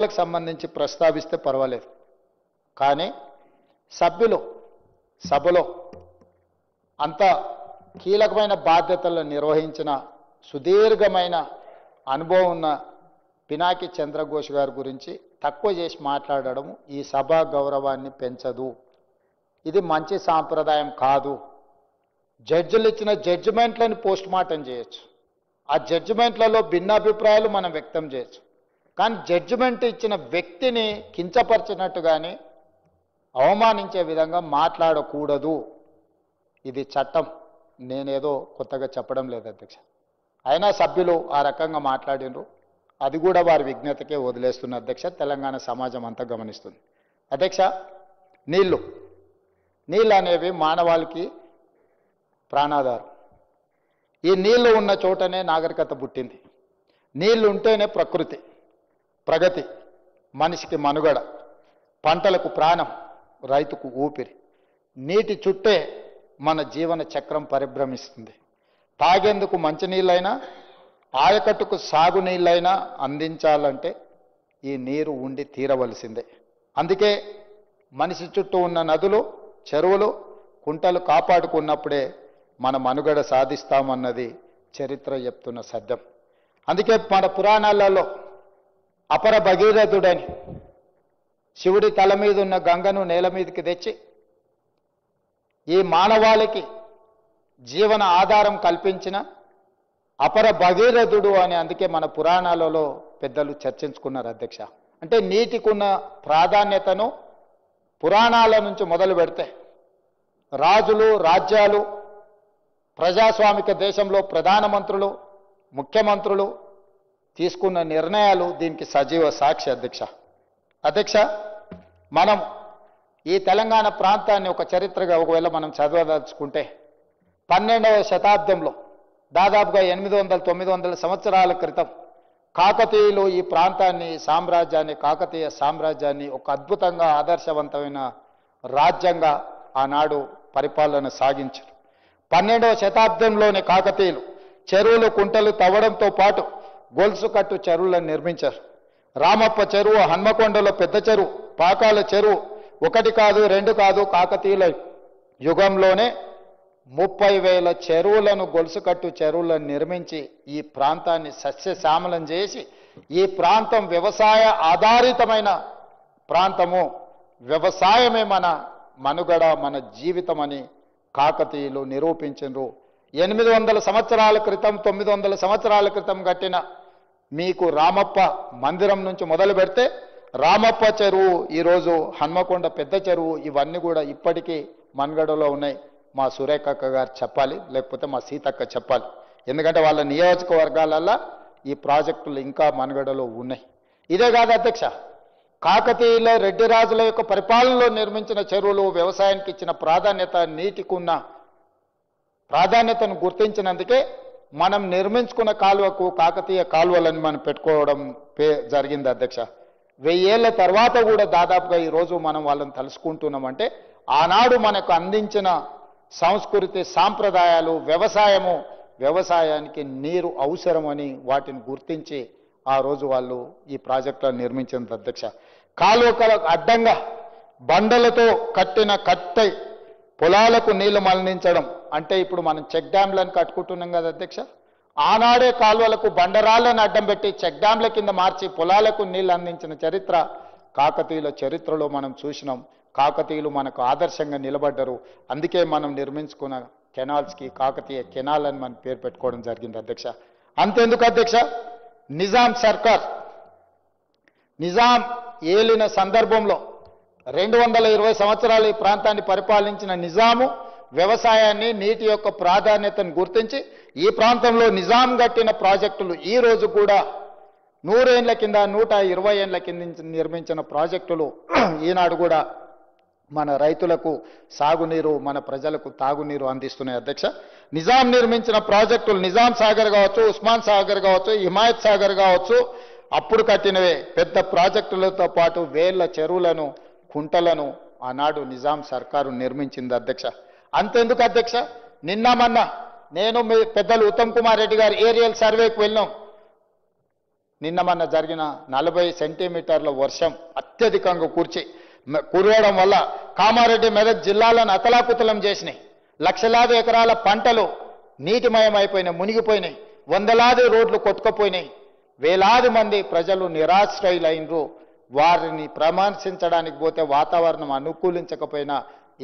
లకు సంబంధించి ప్రస్తావిస్తే పర్వాలేదు. కానీ సభ్యులు సభలో అంత కీలకమైన బాధ్యతలను నిర్వహించిన సుదీర్ఘమైన అనుభవం ఉన్న పినాకి చంద్రఘోష్ గారి గురించి తక్కువ చేసి మాట్లాడడం ఈ సభా గౌరవాన్ని పెంచదు. ఇది మంచి సాంప్రదాయం కాదు. జడ్జిలు ఇచ్చిన జడ్జిమెంట్లను పోస్ట్ మార్టం చేయొచ్చు. ఆ జడ్జిమెంట్లలో భిన్నాభిప్రాయాలు మనం వ్యక్తం చేయొచ్చు. కానీ జడ్జిమెంట్ ఇచ్చిన వ్యక్తిని కించపరిచినట్టుగానే అవమానించే విధంగా మాట్లాడకూడదు. ఇది చట్టం. నేనేదో కొత్తగా చెప్పడం లేదు అధ్యక్ష. అయినా సభ్యులు ఆ రకంగా మాట్లాడినరు. అది కూడా వారి విజ్ఞతకే వదిలేస్తున్న అధ్యక్ష. తెలంగాణ సమాజం అంతా గమనిస్తుంది. అధ్యక్ష, నీళ్లు అనేవి మానవాళికి ప్రాణాధారం. ఈ నీళ్లు ఉన్న చోటనే నాగరికత పుట్టింది. నీళ్లు ఉంటేనే ప్రకృతి, ప్రగతి, మనిషికి మనుగడ, పంటలకు ప్రాణం, రైతుకు ఊపిరి. నీటి చుట్టే మన జీవన చక్రం పరిభ్రమిస్తుంది. తాగేందుకు మంచినీళ్ళైనా, ఆయకట్టుకు సాగునీళ్ళైనా అందించాలంటే ఈ నీరు ఉండి తీరవలసిందే. అందుకే మనిషి చుట్టూ ఉన్న నదులు, చెరువులు, కుంటలు కాపాడుకున్నప్పుడే మన మనుగడ సాధిస్తామన్నది చరిత్ర చెప్తున్న సత్యం. అందుకే మన పురాణాలలో అపర భగీరథుడని శివుడి తల మీద ఉన్న గంగను నేల మీదకి తెచ్చి ఈ మానవాళికి జీవన ఆధారం కల్పించిన అపర భగీరథుడు అని అందుకే మన పురాణాలలో పెద్దలు చర్చించుకున్నారు అధ్యక్ష. అంటే నీటికున్న ప్రాధాన్యతను పురాణాల నుంచి మొదలు పెడితే రాజులు, రాజ్యాలు, ప్రజాస్వామిక దేశంలో ప్రధానమంత్రులు, ముఖ్యమంత్రులు తీసుకున్న నిర్ణయాలు దీనికి సజీవ సాక్షి అధ్యక్ష. మనం ఈ తెలంగాణ ప్రాంతాన్ని ఒక చరిత్రగా ఒకవేళ మనం చదవదలుచుకుంటే 12వ శతాబ్దంలో దాదాపుగా 800-900 సంవత్సరాల క్రితం కాకతీయులు ఈ ప్రాంతాన్ని, సామ్రాజ్యాన్ని, కాకతీయ సామ్రాజ్యాన్ని ఒక అద్భుతంగా ఆదర్శవంతమైన రాజ్యంగా ఆనాడు పరిపాలన సాగించారు. 12వ శతాబ్దంలోనే కాకతీయులు చెరువులు, కుంటలు తవ్వడంతో పాటు గొలుసు కట్టు చెరువులను నిర్మించారు. రామప్ప చెరువు, హన్మకొండలో పెద్ద చెరువు, పాకాల చెరువు, 1 కాదు 2 కాదు, కాకతీయుల యుగంలోనే 30,000 చెరువులను, గొలుసు కట్టు చెరువులను నిర్మించి ఈ ప్రాంతాన్ని సస్యశ్యామలం చేసి ఈ ప్రాంతం వ్యవసాయ ఆధారితమైన ప్రాంతము, వ్యవసాయమే మన మనుగడ, మన జీవితం అని కాకతీయులు నిరూపించారు. 800 సంవత్సరాల క్రితం, 900 సంవత్సరాల క్రితం కట్టిన మీకు రామప్ప మందిరం నుంచి మొదలు పెడితే రామప్ప చెరువు, ఈరోజు హన్మకొండ పెద్ద చెరువు, ఇవన్నీ కూడా ఇప్పటికీ మనుగడలో ఉన్నాయి. మా సురేఖక్క గారు చెప్పాలి, లేకపోతే మా సీతక్క చెప్పాలి. ఎందుకంటే వాళ్ళ నియోజకవర్గాలల్లో ఈ ప్రాజెక్టులు ఇంకా మనుగడలో ఉన్నాయి. ఇదే కాదు అధ్యక్ష, కాకతీయుల, రెడ్డి రాజుల యొక్క పరిపాలనలో నిర్మించిన చెరువులు, వ్యవసాయానికి ఇచ్చిన ప్రాధాన్యత, నీటికున్న ప్రాధాన్యతను గుర్తించినందుకే మనం నిర్మించుకున్న కాలువకు కాకతీయ కాలువలను మనం పెట్టుకోవడం జరిగింది అధ్యక్ష. 1000 ఏళ్ల తర్వాత కూడా దాదాపుగా ఈరోజు మనం వాళ్ళని తలుసుకుంటున్నామంటే ఆనాడు మనకు అందించిన సంస్కృతి, సాంప్రదాయాలు, వ్యవసాయానికి నీరు అవసరమని వాటిని గుర్తించి ఆ రోజు వాళ్ళు ఈ ప్రాజెక్టులను నిర్మించింది అధ్యక్ష. కాలువలకు అడ్డంగా బండలతో కట్టిన కట్టై పొలాలకు నీళ్లు మళ్లించడం అంటే ఇప్పుడు మనం చెక్ డ్యాంలను కట్టుకుంటున్నాం కదా అధ్యక్ష. ఆనాడే కాలువలకు బండరాళ్లను అడ్డం పెట్టి చెక్ డ్యాంల కింద మార్చి పొలాలకు నీళ్లు అందించిన చరిత్ర కాకతీయుల చరిత్రలో మనం చూసినాం. కాకతీయులు మనకు ఆదర్శంగా నిలబడ్డారు. అందుకే మనం నిర్మించుకున్న కెనాల్స్కి కాకతీయ కెనాల్ అని మనం పేరు పెట్టుకోవడం జరిగింది అధ్యక్ష. అంతెందుకు అధ్యక్ష, నిజాం సర్కార్, నిజాం ఏలిన సందర్భంలో 220 సంవత్సరాలు ఈ ప్రాంతాన్ని పరిపాలించిన నిజాము వ్యవసాయాన్ని, నీటి యొక్క ప్రాధాన్యతను గుర్తించి ఈ ప్రాంతంలో నిజాం కట్టిన ప్రాజెక్టులు ఈ రోజు కూడా 100 ఏళ్ల కింద, 120 ఏళ్ల కింద నిర్మించిన ప్రాజెక్టులు ఈనాడు కూడా మన రైతులకు సాగునీరు, మన ప్రజలకు తాగునీరు అందిస్తున్నాయి అధ్యక్ష. నిజాం నిర్మించిన ప్రాజెక్టులు నిజాం సాగర్ కావచ్చు, ఉస్మాన్ సాగర్ కావచ్చు, హిమాయత్ సాగర్ కావచ్చు, అప్పుడు కట్టినవే. పెద్ద ప్రాజెక్టులతో పాటు వేల చెరువులను, కుంటలను ఆనాడు నిజాం సర్కారు నిర్మించింది అధ్యక్ష. అంతెందుకు అధ్యక్ష, నిన్న మొన్న నేను పెద్దలు ఉత్తమ్ కుమార్ రెడ్డి గారు ఏరియల్ సర్వేకి వెళ్ళాం. నిన్న మొన్న జరిగిన 40 సెంటీమీటర్ల వర్షం అత్యధికంగా కురవడం వల్ల కామారెడ్డి మెదక్ జిల్లాలను అతలాకుతలం చేసినాయి. లక్షలాది ఎకరాల పంటలు నీటిమయం అయిపోయినాయి, మునిగిపోయినాయి. వందలాది రోడ్లు కొట్టుకుపోయినాయి. వేలాది మంది ప్రజలు నిరాశ్రయులైనరు. వారిని పరామర్శించడానికి పోతే వాతావరణం అనుకూలించకపోయినా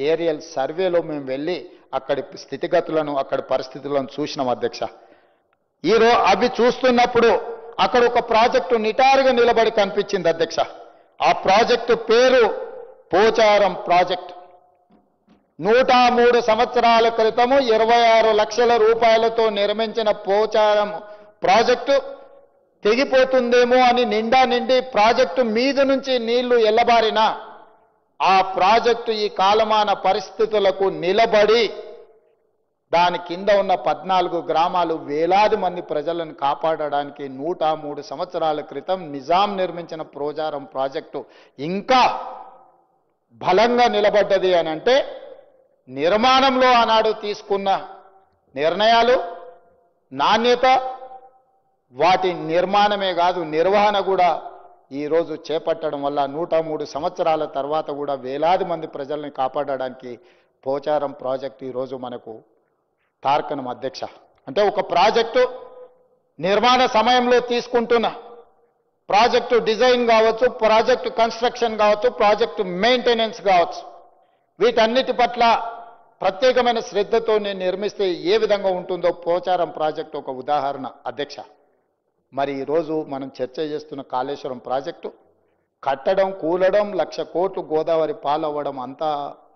ఏరియల్ సర్వేలో మేము వెళ్ళి అక్కడి స్థితిగతులను అక్కడి పరిస్థితులను చూసినాం అధ్యక్ష. ఈరోజు అవి చూస్తున్నప్పుడు అక్కడ ఒక ప్రాజెక్టు నిటారుగా నిలబడి కనిపించింది అధ్యక్ష. ఆ ప్రాజెక్టు పేరు పోచారం ప్రాజెక్టు. 103 సంవత్సరాల క్రితము 26 లక్షల రూపాయలతో నిర్మించిన పోచారం ప్రాజెక్టు తెగిపోతుందేమో అని నిండి ప్రాజెక్టు మీద నుంచి నీళ్లు ఎల్లబారినా ఆ ప్రాజెక్టు ఈ కాలమాన పరిస్థితులకు నిలబడి దాని కింద ఉన్న 14 గ్రామాలు వేలాది మంది ప్రజలను కాపాడడానికి 103 సంవత్సరాల క్రితం నిజాం నిర్మించిన పోచారం ప్రాజెక్టు ఇంకా బలంగా నిలబడ్డది అని అంటే నిర్మాణంలో ఆనాడు తీసుకున్న నిర్ణయాలు, నాణ్యత, వాటి నిర్మాణమే కాదు నిర్వహణ కూడా ఈరోజు చేపట్టడం వల్ల 103 సంవత్సరాల తర్వాత కూడా వేలాది మంది ప్రజల్ని కాపాడడానికి పోచారం ప్రాజెక్టు ఈరోజు మనకు తార్కణం అధ్యక్ష. అంటే ఒక ప్రాజెక్టు నిర్మాణ సమయంలో తీసుకుంటున్న ప్రాజెక్టు డిజైన్ కావచ్చు, ప్రాజెక్టు కన్స్ట్రక్షన్ కావచ్చు, ప్రాజెక్టు మెయింటెనెన్స్ కావచ్చు, వీటన్నిటి పట్ల ప్రత్యేకమైన శ్రద్ధతో నేను నిర్మిస్తే ఏ విధంగా ఉంటుందో పోచారం ప్రాజెక్టు ఒక ఉదాహరణ అధ్యక్ష. మరి ఈరోజు మనం చర్చ చేస్తున్న కాళేశ్వరం ప్రాజెక్టు కట్టడం, కూలడం, 1,00,000 కోట్లు గోదావరి పాలవ్వడం అంతా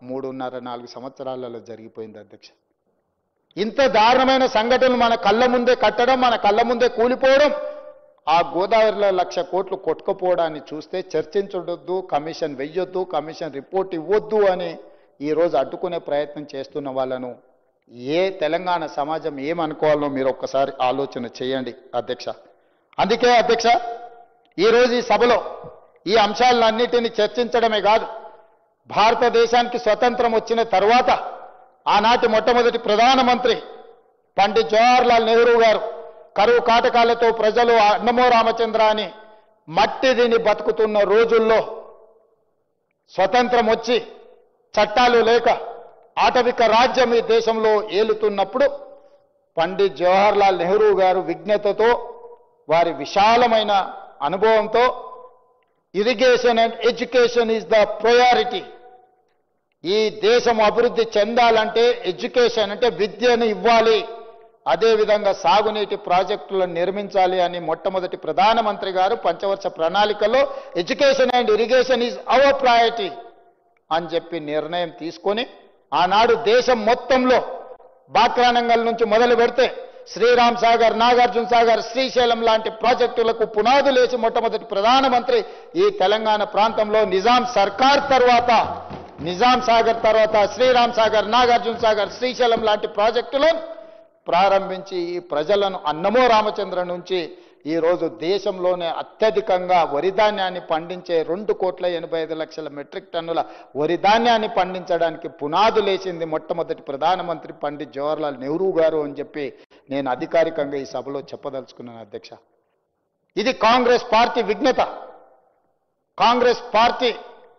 3.5-4 సంవత్సరాలలో జరిగిపోయింది అధ్యక్ష. ఇంత దారుణమైన సంఘటనలు మన కళ్ళ ముందే కట్టడం, మన కళ్ళ ముందే కూలిపోవడం, ఆ గోదావరిలో 1,00,000 కోట్లు కొట్టుకుపోవడాన్ని చూస్తే చర్చించొద్దు, కమిషన్ వెయ్యొద్దు, కమిషన్ రిపోర్ట్ ఇవ్వద్దు అని ఈరోజు అడ్డుకునే ప్రయత్నం చేస్తున్న వాళ్ళను ఏ తెలంగాణ సమాజం ఏమనుకోవాలో మీరు ఒక్కసారి ఆలోచన చేయండి అధ్యక్ష. అందుకే అధ్యక్ష ఈరోజు ఈ సభలో ఈ అంశాలన్నిటినీ చర్చించడమే కాదు, భారతదేశానికి స్వతంత్రం వచ్చిన తర్వాత ఆనాటి మొట్టమొదటి ప్రధానమంత్రి పండిట్ జవహర్లాల్ నెహ్రూ గారు కరువు కాటకాలతో ప్రజలు అన్నమో రామచంద్ర అని మట్టి తిని బతుకుతున్న రోజుల్లో స్వతంత్రం వచ్చి చట్టాలు లేక ఆటవిక రాజ్యం ఈ దేశంలో ఏలుతున్నప్పుడు పండిట్ జవహర్లాల్ నెహ్రూ గారు విజ్ఞతతో, వారి విశాలమైన అనుభవంతో irrigation and education is the priority, ఈ దేశం అభివృద్ధి చెందాలంటే ఎడ్యుకేషన్ అంటే విద్యను ఇవ్వాలి, అదేవిధంగా సాగునీటి ప్రాజెక్టులను నిర్మించాలి అని మొట్టమొదటి ప్రధానమంత్రి గారు పంచవర్ష ప్రణాళికలో education and irrigation is our priority అని చెప్పి నిర్ణయం తీసుకొని ఆనాడు దేశం మొత్తంలో బాక్రానంగల్ నుంచి మొదలు పెడితే శ్రీరామ్ సాగర్, నాగార్జున సాగర్, శ్రీశైలం లాంటి ప్రాజెక్టులకు పునాదులేసి మొట్టమొదటి ప్రధానమంత్రి ఈ తెలంగాణ ప్రాంతంలో నిజాం సర్కార్ తర్వాత, నిజాం సాగర్ తర్వాత శ్రీరామ్ సాగర్, నాగార్జున సాగర్, శ్రీశైలం లాంటి ప్రాజెక్టులను ప్రారంభించి ఈ ప్రజలను అన్నమో రామచంద్ర నుంచి ఈరోజు దేశంలోనే అత్యధికంగా వరి ధాన్యాన్ని పండించే 2,85,00,000 మెట్రిక్ టన్నుల వరి ధాన్యాన్ని పండించడానికి పునాదులేసింది మొట్టమొదటి ప్రధానమంత్రి పండిట్ జవహర్లాల్ నెహ్రూ గారు అని చెప్పి నేను అధికారికంగా ఈ సభలో చెప్పదలుచుకున్నాను అధ్యక్ష. ఇది కాంగ్రెస్ పార్టీ విజ్ఞత. కాంగ్రెస్ పార్టీ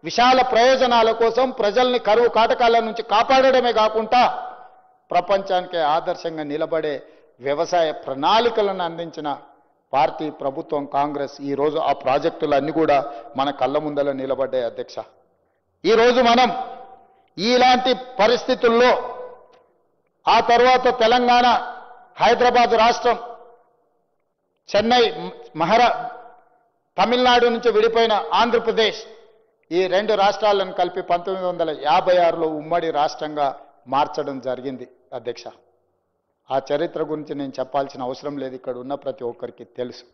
విశాల ప్రయోజనాల కోసం ప్రజల్ని కరువు కాటకాల నుంచి కాపాడడమే కాకుండా ప్రపంచానికి ఆదర్శంగా నిలబడే వ్యవసాయ ప్రణాళికలను అందించిన పార్టీ ప్రభుత్వం కాంగ్రెస్. ఈరోజు ఆ ప్రాజెక్టులన్నీ కూడా మన కళ్ళ ముందల నిలబడ్డాయి అధ్యక్ష. ఈరోజు మనం ఇలాంటి పరిస్థితుల్లో ఆ తర్వాత తెలంగాణ, హైదరాబాద్ రాష్ట్రం, చెన్నై, తమిళనాడు నుంచి విడిపోయిన ఆంధ్రప్రదేశ్, ఈ 2 రాష్ట్రాలను కలిపి 1956లో ఉమ్మడి రాష్ట్రంగా మార్చడం జరిగింది అధ్యక్ష. ఆ చరిత్ర గురించి నేను చెప్పాల్సిన అవసరం లేదు, ఇక్కడ ఉన్న ప్రతి ఒక్కరికి తెలుసు.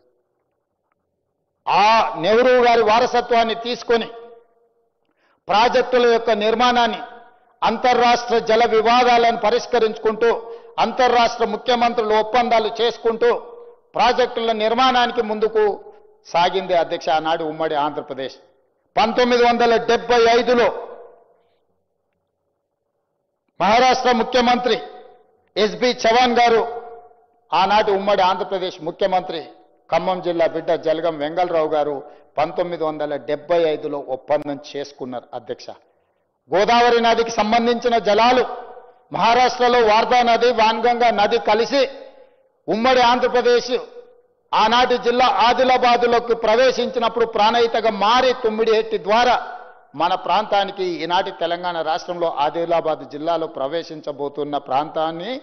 ఆ నెహ్రూ గారి వారసత్వాన్ని తీసుకొని ప్రాజెక్టుల యొక్క నిర్మాణాన్ని, అంతర్రాష్ట్ర జల వివాదాలను పరిష్కరించుకుంటూ, అంతర్రాష్ట్ర ముఖ్యమంత్రులు ఒప్పందాలు చేసుకుంటూ ప్రాజెక్టుల నిర్మాణానికి ముందుకు సాగింది అధ్యక్ష ఆనాడు ఉమ్మడి ఆంధ్రప్రదేశ్. 1975లో మహారాష్ట్ర ముఖ్యమంత్రి ఎస్బి చవాన్ గారు, ఆనాటి ఉమ్మడి ఆంధ్రప్రదేశ్ ముఖ్యమంత్రి ఖమ్మం జిల్లా బిడ్డ జలగం వెంగళరావు గారు 1975లో ఒప్పందం చేసుకున్నారు అధ్యక్ష. గోదావరి నదికి సంబంధించిన జలాలు మహారాష్ట్రలో వార్దా నది, వాన్గంగా నది కలిసి ఉమ్మడి ఆంధ్రప్రదేశ్ ఆనాటి జిల్లా ఆదిలాబాదులోకి ప్రవేశించినప్పుడు ప్రాణహితగా మారి తుమ్మిడిహెట్టి ద్వారా మన ప్రాంతానికి ఈనాటి తెలంగాణ రాష్ట్రంలో ఆదిలాబాద్ జిల్లాలో ప్రవేశించబోతున్న ప్రాంతాన్ని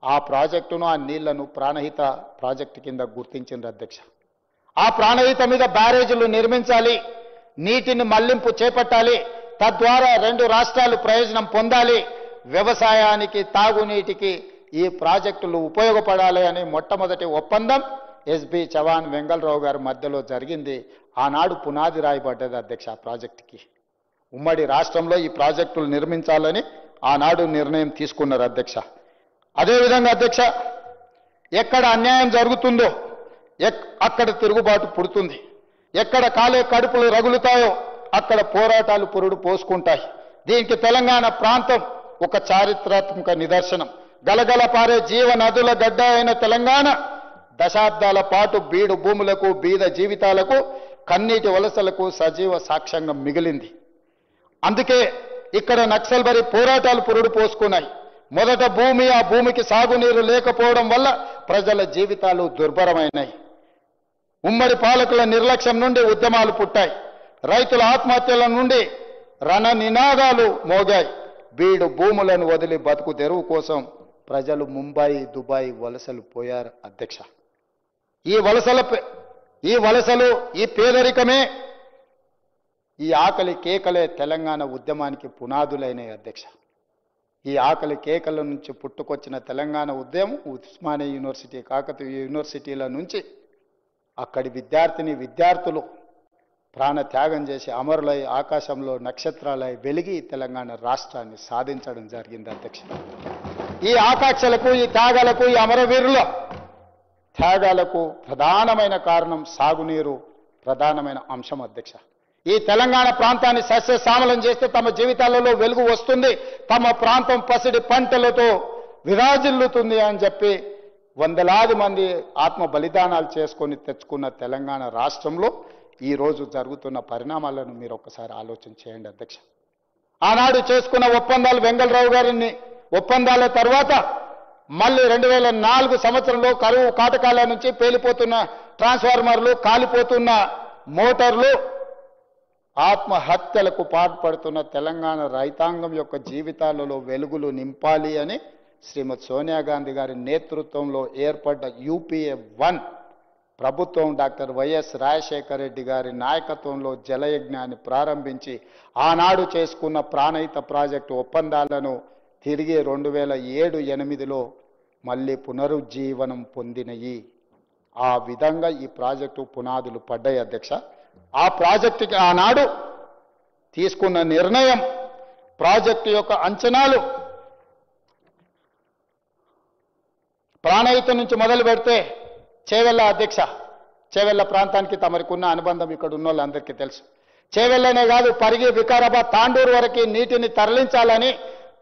ఆ ప్రాజెక్టును ఆ నీళ్లను ప్రాణహిత ప్రాజెక్టు కింద గుర్తించింది అధ్యక్ష. ఆ ప్రాణహిత మీద బ్యారేజీలు నిర్మించాలి, నీటిని మళ్లింపు చేపట్టాలి, తద్వారా రెండు రాష్ట్రాలు ప్రయోజనం పొందాలి, వ్యవసాయానికి తాగునీటికి ఈ ప్రాజెక్టులు ఉపయోగపడాలి అని మొట్టమొదటి ఒప్పందం ఎస్బి చవాన్ వెంగళరావు గారి మధ్యలో జరిగింది. ఆనాడు పునాది రాయబడ్డది అధ్యక్ష ఆ ప్రాజెక్టుకి. ఉమ్మడి రాష్ట్రంలో ఈ ప్రాజెక్టులు నిర్మించాలని ఆనాడు నిర్ణయం తీసుకున్నారు అధ్యక్ష. అదేవిధంగా అధ్యక్ష, ఎక్కడ అన్యాయం జరుగుతుందో అక్కడ తిరుగుబాటు పుడుతుంది, ఎక్కడ కాలే కడుపులు రగులుతాయో అక్కడ పోరాటాలు పురుడు పోసుకుంటాయి. దీనికి తెలంగాణ ప్రాంతం ఒక చారిత్రాత్మక నిదర్శనం. గలగల పారే జీవ నదుల గడ్డ అయిన తెలంగాణ దశాబ్దాల పాటు బీడు భూములకు, బీద జీవితాలకు, కన్నీటి వలసలకు సజీవ సాక్ష్యంగా మిగిలింది. అందుకే ఇక్కడ నక్సల్బరీ పోరాటాలు పురుడు పోసుకున్నాయి. మొదట భూమి, ఆ భూమికి సాగునీరు లేకపోవడం వల్ల ప్రజల జీవితాలు దుర్భరమైనాయి. ఉమ్మడి పాలకుల నిర్లక్ష్యం నుండి ఉద్యమాలు పుట్టాయి. రైతుల ఆత్మహత్యల నుండి రణ నినాదాలు మోగాయి. బీడు భూములను వదిలి బతుకు తెరువు కోసం ప్రజలు ముంబై, దుబాయ్ వలసలు పోయారు అధ్యక్ష. ఈ వలసలు, ఈ పేదరికమే, ఈ ఆకలి కేకలే తెలంగాణ ఉద్యమానికి పునాదులైనాయి అధ్యక్ష. ఈ ఆకలి కేకల నుంచి పుట్టుకొచ్చిన తెలంగాణ ఉద్యమం ఉస్మానియా యూనివర్సిటీ, కాకతీయ యూనివర్సిటీల నుంచి అక్కడి విద్యార్థులు ప్రాణత్యాగం చేసి అమరులై ఆకాశంలో నక్షత్రాలై వెలిగి తెలంగాణ రాష్ట్రాన్ని సాధించడం జరిగింది అధ్యక్ష. ఈ ఆకాంక్షలకు, ఈ త్యాగాలకు, ఈ అమరవీరుల త్యాగాలకు ప్రధానమైన కారణం సాగునీరు ప్రధానమైన అంశం అధ్యక్ష. ఈ తెలంగాణ ప్రాంతాన్ని సస్యశ్యామలం చేస్తే తమ జీవితాలలో వెలుగు వస్తుంది, తమ ప్రాంతం పసిడి పంటలతో విరాజిల్లుతుంది అని చెప్పి వందలాది మంది ఆత్మ బలిదానాలు చేసుకొని తెచ్చుకున్న తెలంగాణ రాష్ట్రంలో ఈరోజు జరుగుతున్న పరిణామాలను మీరు ఒక్కసారి ఆలోచన చేయండి అధ్యక్ష. ఆనాడు చేసుకున్న ఒప్పందాలు వెంగళరావు గారిని ఒప్పందాల తర్వాత మళ్ళీ 2004 సంవత్సరంలో కరువు కాటకాల నుంచి పేలిపోతున్న ట్రాన్స్ఫార్మర్లు, కాలిపోతున్న మోటార్లు, ఆత్మహత్యలకు పాల్పడుతున్న తెలంగాణ రైతాంగం యొక్క జీవితాలలో వెలుగులు నింపాలి అని శ్రీమతి సోనియా గాంధీ గారి నేతృత్వంలో ఏర్పడ్డ UPA 1 ప్రభుత్వం డాక్టర్ వైఎస్ రాజశేఖర రెడ్డి గారి నాయకత్వంలో జలయజ్ఞాన్ని ప్రారంభించి ఆనాడు చేసుకున్న ప్రాణహిత ప్రాజెక్టు ఒప్పందాలను తిరిగి 2007-8లో మళ్ళీ పునరుజ్జీవనం పొందినయి. ఆ విధంగా ఈ ప్రాజెక్టు పునాదులు పడ్డాయి అధ్యక్ష. ఆ ప్రాజెక్టుకి ఆనాడు తీసుకున్న నిర్ణయం, ప్రాజెక్టు యొక్క అంచనాలు, ప్రాణహిత నుంచి మొదలు పెడితే చేవెళ్ళ అధ్యక్ష, చేవెళ్ళ ప్రాంతానికి తమరికున్న అనుబంధం ఇక్కడ ఉన్న వాళ్ళందరికీ తెలుసు. చేవెళ్ళనే కాదు, పరిగి, వికారాబాద్, తాండూరు వరకు నీటిని తరలించాలని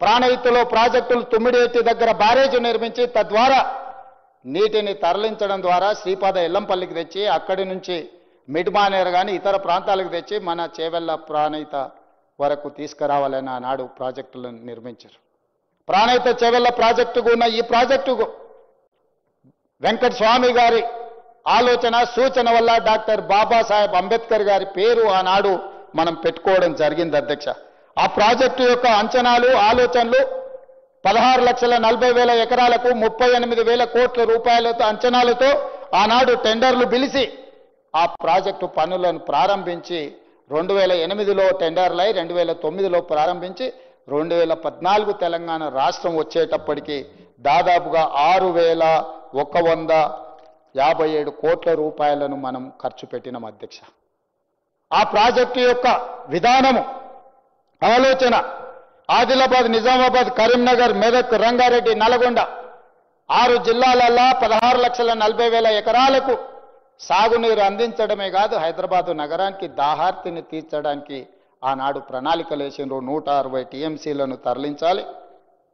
ప్రాణహితలో ప్రాజెక్టులు తుమ్మిడిహెట్టి దగ్గర బ్యారేజ్ నిర్మించి తద్వారా నీటిని తరలించడం ద్వారా శ్రీపాద ఎల్లంపల్లికి తెచ్చి అక్కడి నుంచి మిడ్మానేర్ కానీ ఇతర ప్రాంతాలకు తెచ్చి మన చేవెళ్ళ ప్రాణహిత వరకు తీసుకురావాలని ఆనాడు ప్రాజెక్టులను నిర్మించారు. ప్రాణహిత చేవెళ్ళ ప్రాజెక్టుకు ఉన్న ఈ ప్రాజెక్టుకు వెంకట స్వామి గారి ఆలోచన, సూచన వల్ల డాక్టర్ బాబాసాహెబ్ అంబేద్కర్ గారి పేరు ఆనాడు మనం పెట్టుకోవడం జరిగింది అధ్యక్ష. ఆ ప్రాజెక్టు యొక్క అంచనాలు, ఆలోచనలు 16,40,000 ఎకరాలకు 38,000 కోట్ల రూపాయలతో అంచనాలతో ఆనాడు టెండర్లు పిలిచి ఆ ప్రాజెక్టు పనులను ప్రారంభించి 2008లో టెండర్లై 2009లో ప్రారంభించి 2014 తెలంగాణ రాష్ట్రం వచ్చేటప్పటికి దాదాపుగా 6,157 కోట్ల రూపాయలను మనం ఖర్చు పెట్టినాం అధ్యక్ష. ఆ ప్రాజెక్టు యొక్క విధానము, ఆలోచన ఆదిలాబాద్, నిజామాబాద్, కరీంనగర్, మెదక్, రంగారెడ్డి, నల్గొండ 6 జిల్లాలలో 16,40,000 ఎకరాలకు సాగునీరు అందించడమే కాదు, హైదరాబాదు నగరానికి దాహార్తిని తీర్చడానికి ఆనాడు ప్రణాళికలు వేసిండ్రు. 160 TMCలను తరలించాలి,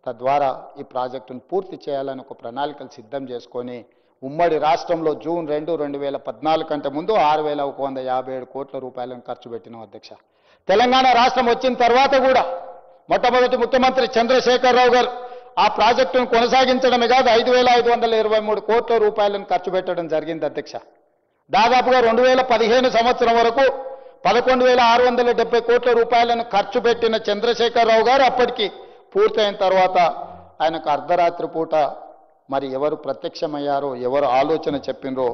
తద్వారా ఈ ప్రాజెక్టును పూర్తి చేయాలని ఒక ప్రణాళికలు సిద్ధం చేసుకొని ఉమ్మడి రాష్ట్రంలో జూన్ 2, 2014 కంటే ముందు 6,157 కోట్ల రూపాయలను ఖర్చు పెట్టినాం అధ్యక్ష. తెలంగాణ రాష్ట్రం వచ్చిన తర్వాత కూడా మొట్టమొదటి ముఖ్యమంత్రి చంద్రశేఖరరావు గారు ఆ ప్రాజెక్టును కొనసాగించడమే కాదు 5,523 కోట్ల రూపాయలను ఖర్చు పెట్టడం జరిగింది అధ్యక్ష. దాదాపుగా 2015 సంవత్సరం వరకు 11,670 కోట్ల రూపాయలను ఖర్చు పెట్టిన చంద్రశేఖరరావు గారు అప్పటికి పూర్తయిన తర్వాత ఆయనకు అర్ధరాత్రి పూట మరి ఎవరు ప్రత్యక్షమయ్యారో, ఎవరు ఆలోచన చెప్పినరో,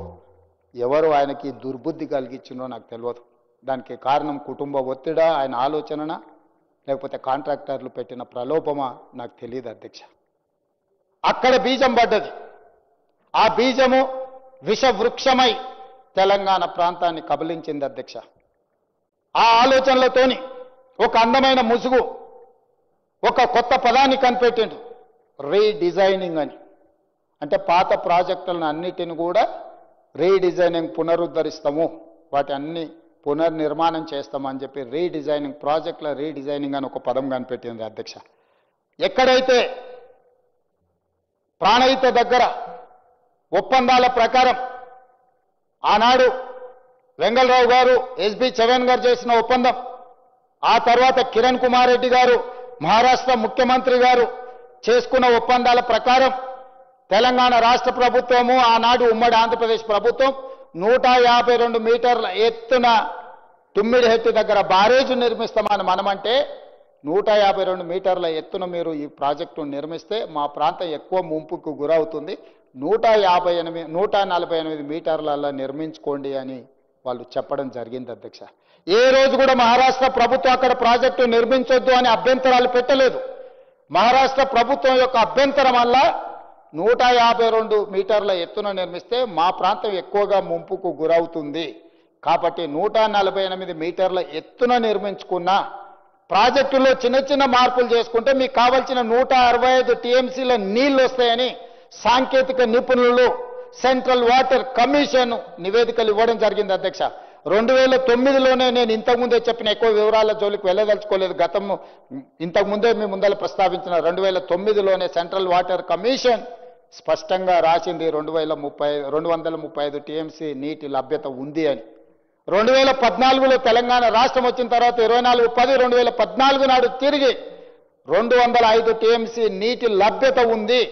ఎవరు ఆయనకి దుర్బుద్ధి కలిగించిందో నాకు తెలియదు. దానికి కారణం కుటుంబ ఒత్తిడా, ఆయన ఆలోచననా, లేకపోతే కాంట్రాక్టర్లు పెట్టిన ప్రలోభమా నాకు తెలియదు అధ్యక్ష. అక్కడ బీజం పడ్డది. ఆ బీజము విషవృక్షమై తెలంగాణ ప్రాంతాన్ని కబలించింది అధ్యక్ష. ఆ ఆలోచనలతోని ఒక అందమైన ముసుగు, ఒక కొత్త పదాన్ని కనిపెట్టిండు, రీడిజైనింగ్ అని. అంటే పాత ప్రాజెక్టులను అన్నిటిని కూడా రీడిజైనింగ్, పునరుద్ధరిస్తాము, వాటి అన్ని పునర్నిర్మాణం చేస్తామని చెప్పి రీడిజైనింగ్, ప్రాజెక్టుల రీడిజైనింగ్ అని ఒక పదం కనిపెట్టింది అధ్యక్ష. ఎక్కడైతే ప్రాణహిత దగ్గర ఒప్పందాల ప్రకారం ఆనాడు వెంగళరావు గారు, ఎస్బి చవన్ గారు చేసిన ఒప్పందం, ఆ తర్వాత కిరణ్ కుమార్ రెడ్డి గారు మహారాష్ట్ర ముఖ్యమంత్రి గారు చేసుకున్న ఒప్పందాల ప్రకారం తెలంగాణ రాష్ట్ర ప్రభుత్వము, ఆనాడు ఉమ్మడి ఆంధ్రప్రదేశ్ ప్రభుత్వం 152 మీటర్ల ఎత్తున తుమ్మిడిహెట్టి దగ్గర బారేజు నిర్మిస్తామని మనమంటే 152 మీటర్ల ఎత్తున మీరు ఈ ప్రాజెక్టును నిర్మిస్తే మా ప్రాంతం ఎక్కువ ముంపుకు గురవుతుంది, 148 మీటర్లలో నిర్మించుకోండి అని వాళ్ళు చెప్పడం జరిగింది అధ్యక్ష. ఏ రోజు కూడా మహారాష్ట్ర ప్రభుత్వం అక్కడ ప్రాజెక్టు నిర్మించొద్దు అని అభ్యంతరాలు పెట్టలేదు. మహారాష్ట్ర ప్రభుత్వం యొక్క అభ్యంతరం వల్ల 152 మీటర్ల ఎత్తున నిర్మిస్తే మా ప్రాంతం ఎక్కువగా ముంపుకు గురవుతుంది కాబట్టి 148 మీటర్ల ఎత్తున నిర్మించుకున్న ప్రాజెక్టులో చిన్న చిన్న మార్పులు చేసుకుంటే మీకు కావాల్సిన 165 టీఎంసీల నీళ్లు వస్తాయని సాంకేతిక నిపుణులు సెంట్రల్ వాటర్ కమిషన్ నివేదికలు ఇవ్వడం జరిగింది అధ్యక్ష. 2009లోనే నేను ఇంతకుముందే చెప్పిన ఎక్కువ వివరాల జోలికి వెళ్ళదలుచుకోలేదు. గతము ఇంతకుముందే మీ ముందర ప్రస్తావించిన 2009లోనే సెంట్రల్ వాటర్ కమిషన్ స్పష్టంగా రాసింది 235 టీఎంసీ నీటి లభ్యత ఉంది అని. 2014లో తెలంగాణ రాష్ట్రం వచ్చిన తర్వాత 24/10/2014 నాడు తిరిగి 205 టీఎంసీ నీటి లభ్యత ఉంది,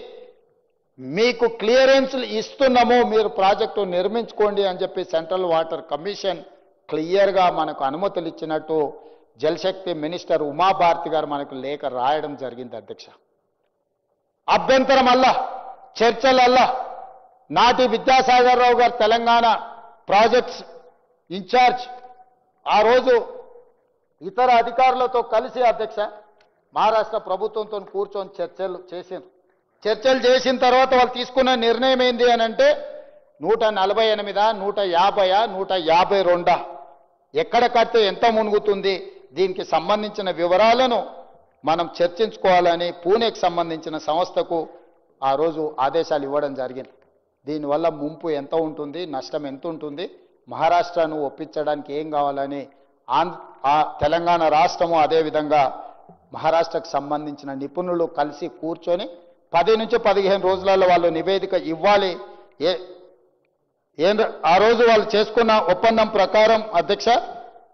మీకు క్లియరెన్స్లు ఇస్తున్నాము, మీరు ప్రాజెక్టు నిర్మించుకోండి అని చెప్పి సెంట్రల్ వాటర్ కమిషన్ క్లియర్గా మనకు అనుమతులు ఇచ్చినట్టు జలశక్తి మినిస్టర్ ఉమాభారతి గారు మనకు లేఖ రాయడం జరిగింది అధ్యక్ష. అభ్యంతరం అల్లా, చర్చలల్లా నాటి విద్యాసాగర్ రావు గారు తెలంగాణ ప్రాజెక్ట్స్ ఇన్ఛార్జ్ ఆ రోజు ఇతర అధికారులతో కలిసి అధ్యక్ష మహారాష్ట్ర ప్రభుత్వంతో కూర్చొని చర్చలు చేసిన తర్వాత వాళ్ళు తీసుకున్న నిర్ణయం ఏంది అని అంటే 148, 150, 152 ఎక్కడ కడితే ఎంత మునుగుతుంది, దీనికి సంబంధించిన వివరాలను మనం చర్చించుకోవాలని పూణేకి సంబంధించిన సంస్థకు ఆ రోజు ఆదేశాలు ఇవ్వడం జరిగింది. దీనివల్ల ముంపు ఎంత ఉంటుంది, నష్టం ఎంత ఉంటుంది, మహారాష్ట్రను ఒప్పించడానికి ఏం కావాలని తెలంగాణ రాష్ట్రము అదేవిధంగా మహారాష్ట్రకు సంబంధించిన నిపుణులు కలిసి కూర్చొని 10 నుంచి 15 రోజులలో వాళ్ళు నివేదిక ఇవ్వాలి. ఆ రోజు వాళ్ళు చేసుకున్న ఒప్పందం ప్రకారం అధ్యక్ష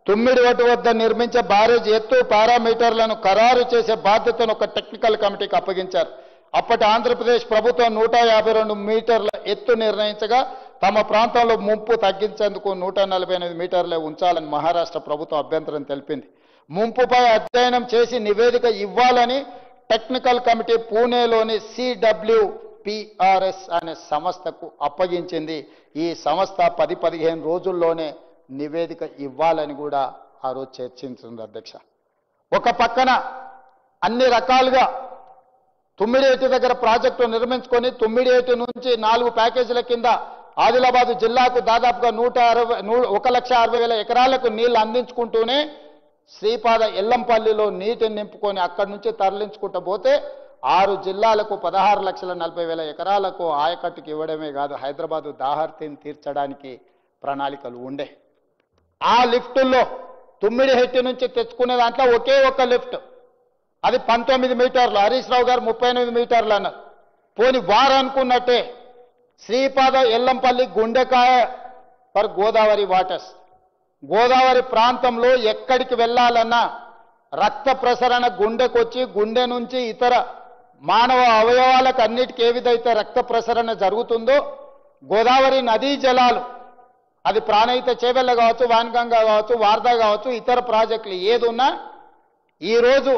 తుమ్మిడివట్టు వద్ద నిర్మించే బ్యారేజ్ ఎత్తు పారామీటర్లను ఖరారు చేసే బాధ్యతను ఒక టెక్నికల్ కమిటీకి అప్పగించారు. అప్పటి ఆంధ్రప్రదేశ్ ప్రభుత్వం 152 మీటర్ల ఎత్తు నిర్ణయించగా తమ ప్రాంతంలో ముంపు తగ్గించేందుకు 148 మీటర్లే ఉంచాలని మహారాష్ట్ర ప్రభుత్వం అభ్యంతరం తెలిపింది. ముంపుపై అధ్యయనం చేసి నివేదిక ఇవ్వాలని టెక్నికల్ కమిటీ పూణేలోని CWPRS అనే సంస్థకు అప్పగించింది. ఈ సంస్థ 10-15 రోజుల్లోనే నివేదిక ఇవ్వాలని కూడా ఆ రోజు చర్చించింది అధ్యక్ష. ఒక పక్కన అన్ని రకాలుగా తుమ్మిడిహెట్టి దగ్గర ప్రాజెక్టు నిర్మించుకొని తుమ్మిడిహెట్టి నుంచి 4 ప్యాకేజీల కింద ఆదిలాబాద్ జిల్లాకు దాదాపుగా 1,60,000 ఎకరాలకు నీళ్లు అందించుకుంటూనే శ్రీపాద ఎల్లంపల్లిలో నీటిని నింపుకొని అక్కడి నుంచి తరలించుకుంటూ పోతే 6 జిల్లాలకు 16,40,000 ఎకరాలకు ఆయకట్టుకు ఇవ్వడమే కాదు హైదరాబాదు దాహర్తిని తీర్చడానికి ప్రణాళికలు ఉండే. ఆ లిఫ్టుల్లో తుమ్మిడిహెట్టి నుంచి తెచ్చుకునే దాంట్లో ఒకే ఒక్క లిఫ్ట్, అది 19 మీటర్లు, హరీష్ రావు గారు 38 మీటర్లు అన్నారు. పోని వారు అనుకున్నట్టే శ్రీపాద ఎల్లంపల్లి గుండెకాయ ఫర్ గోదావరి వాటర్స్. గోదావరి ప్రాంతంలో ఎక్కడికి వెళ్ళాలన్నా రక్త ప్రసరణ గుండెకొచ్చి గుండె నుంచి ఇతర మానవ అవయవాలకు అన్నిటికీ ఏ విధైతే రక్త ప్రసరణ జరుగుతుందో గోదావరి నదీ జలాలు, అది ప్రాణహిత చేవెళ్ళ కావచ్చు, వాన్గంగా కావచ్చు, వార్దా కావచ్చు, ఇతర ప్రాజెక్టులు ఏదున్నా ఈరోజు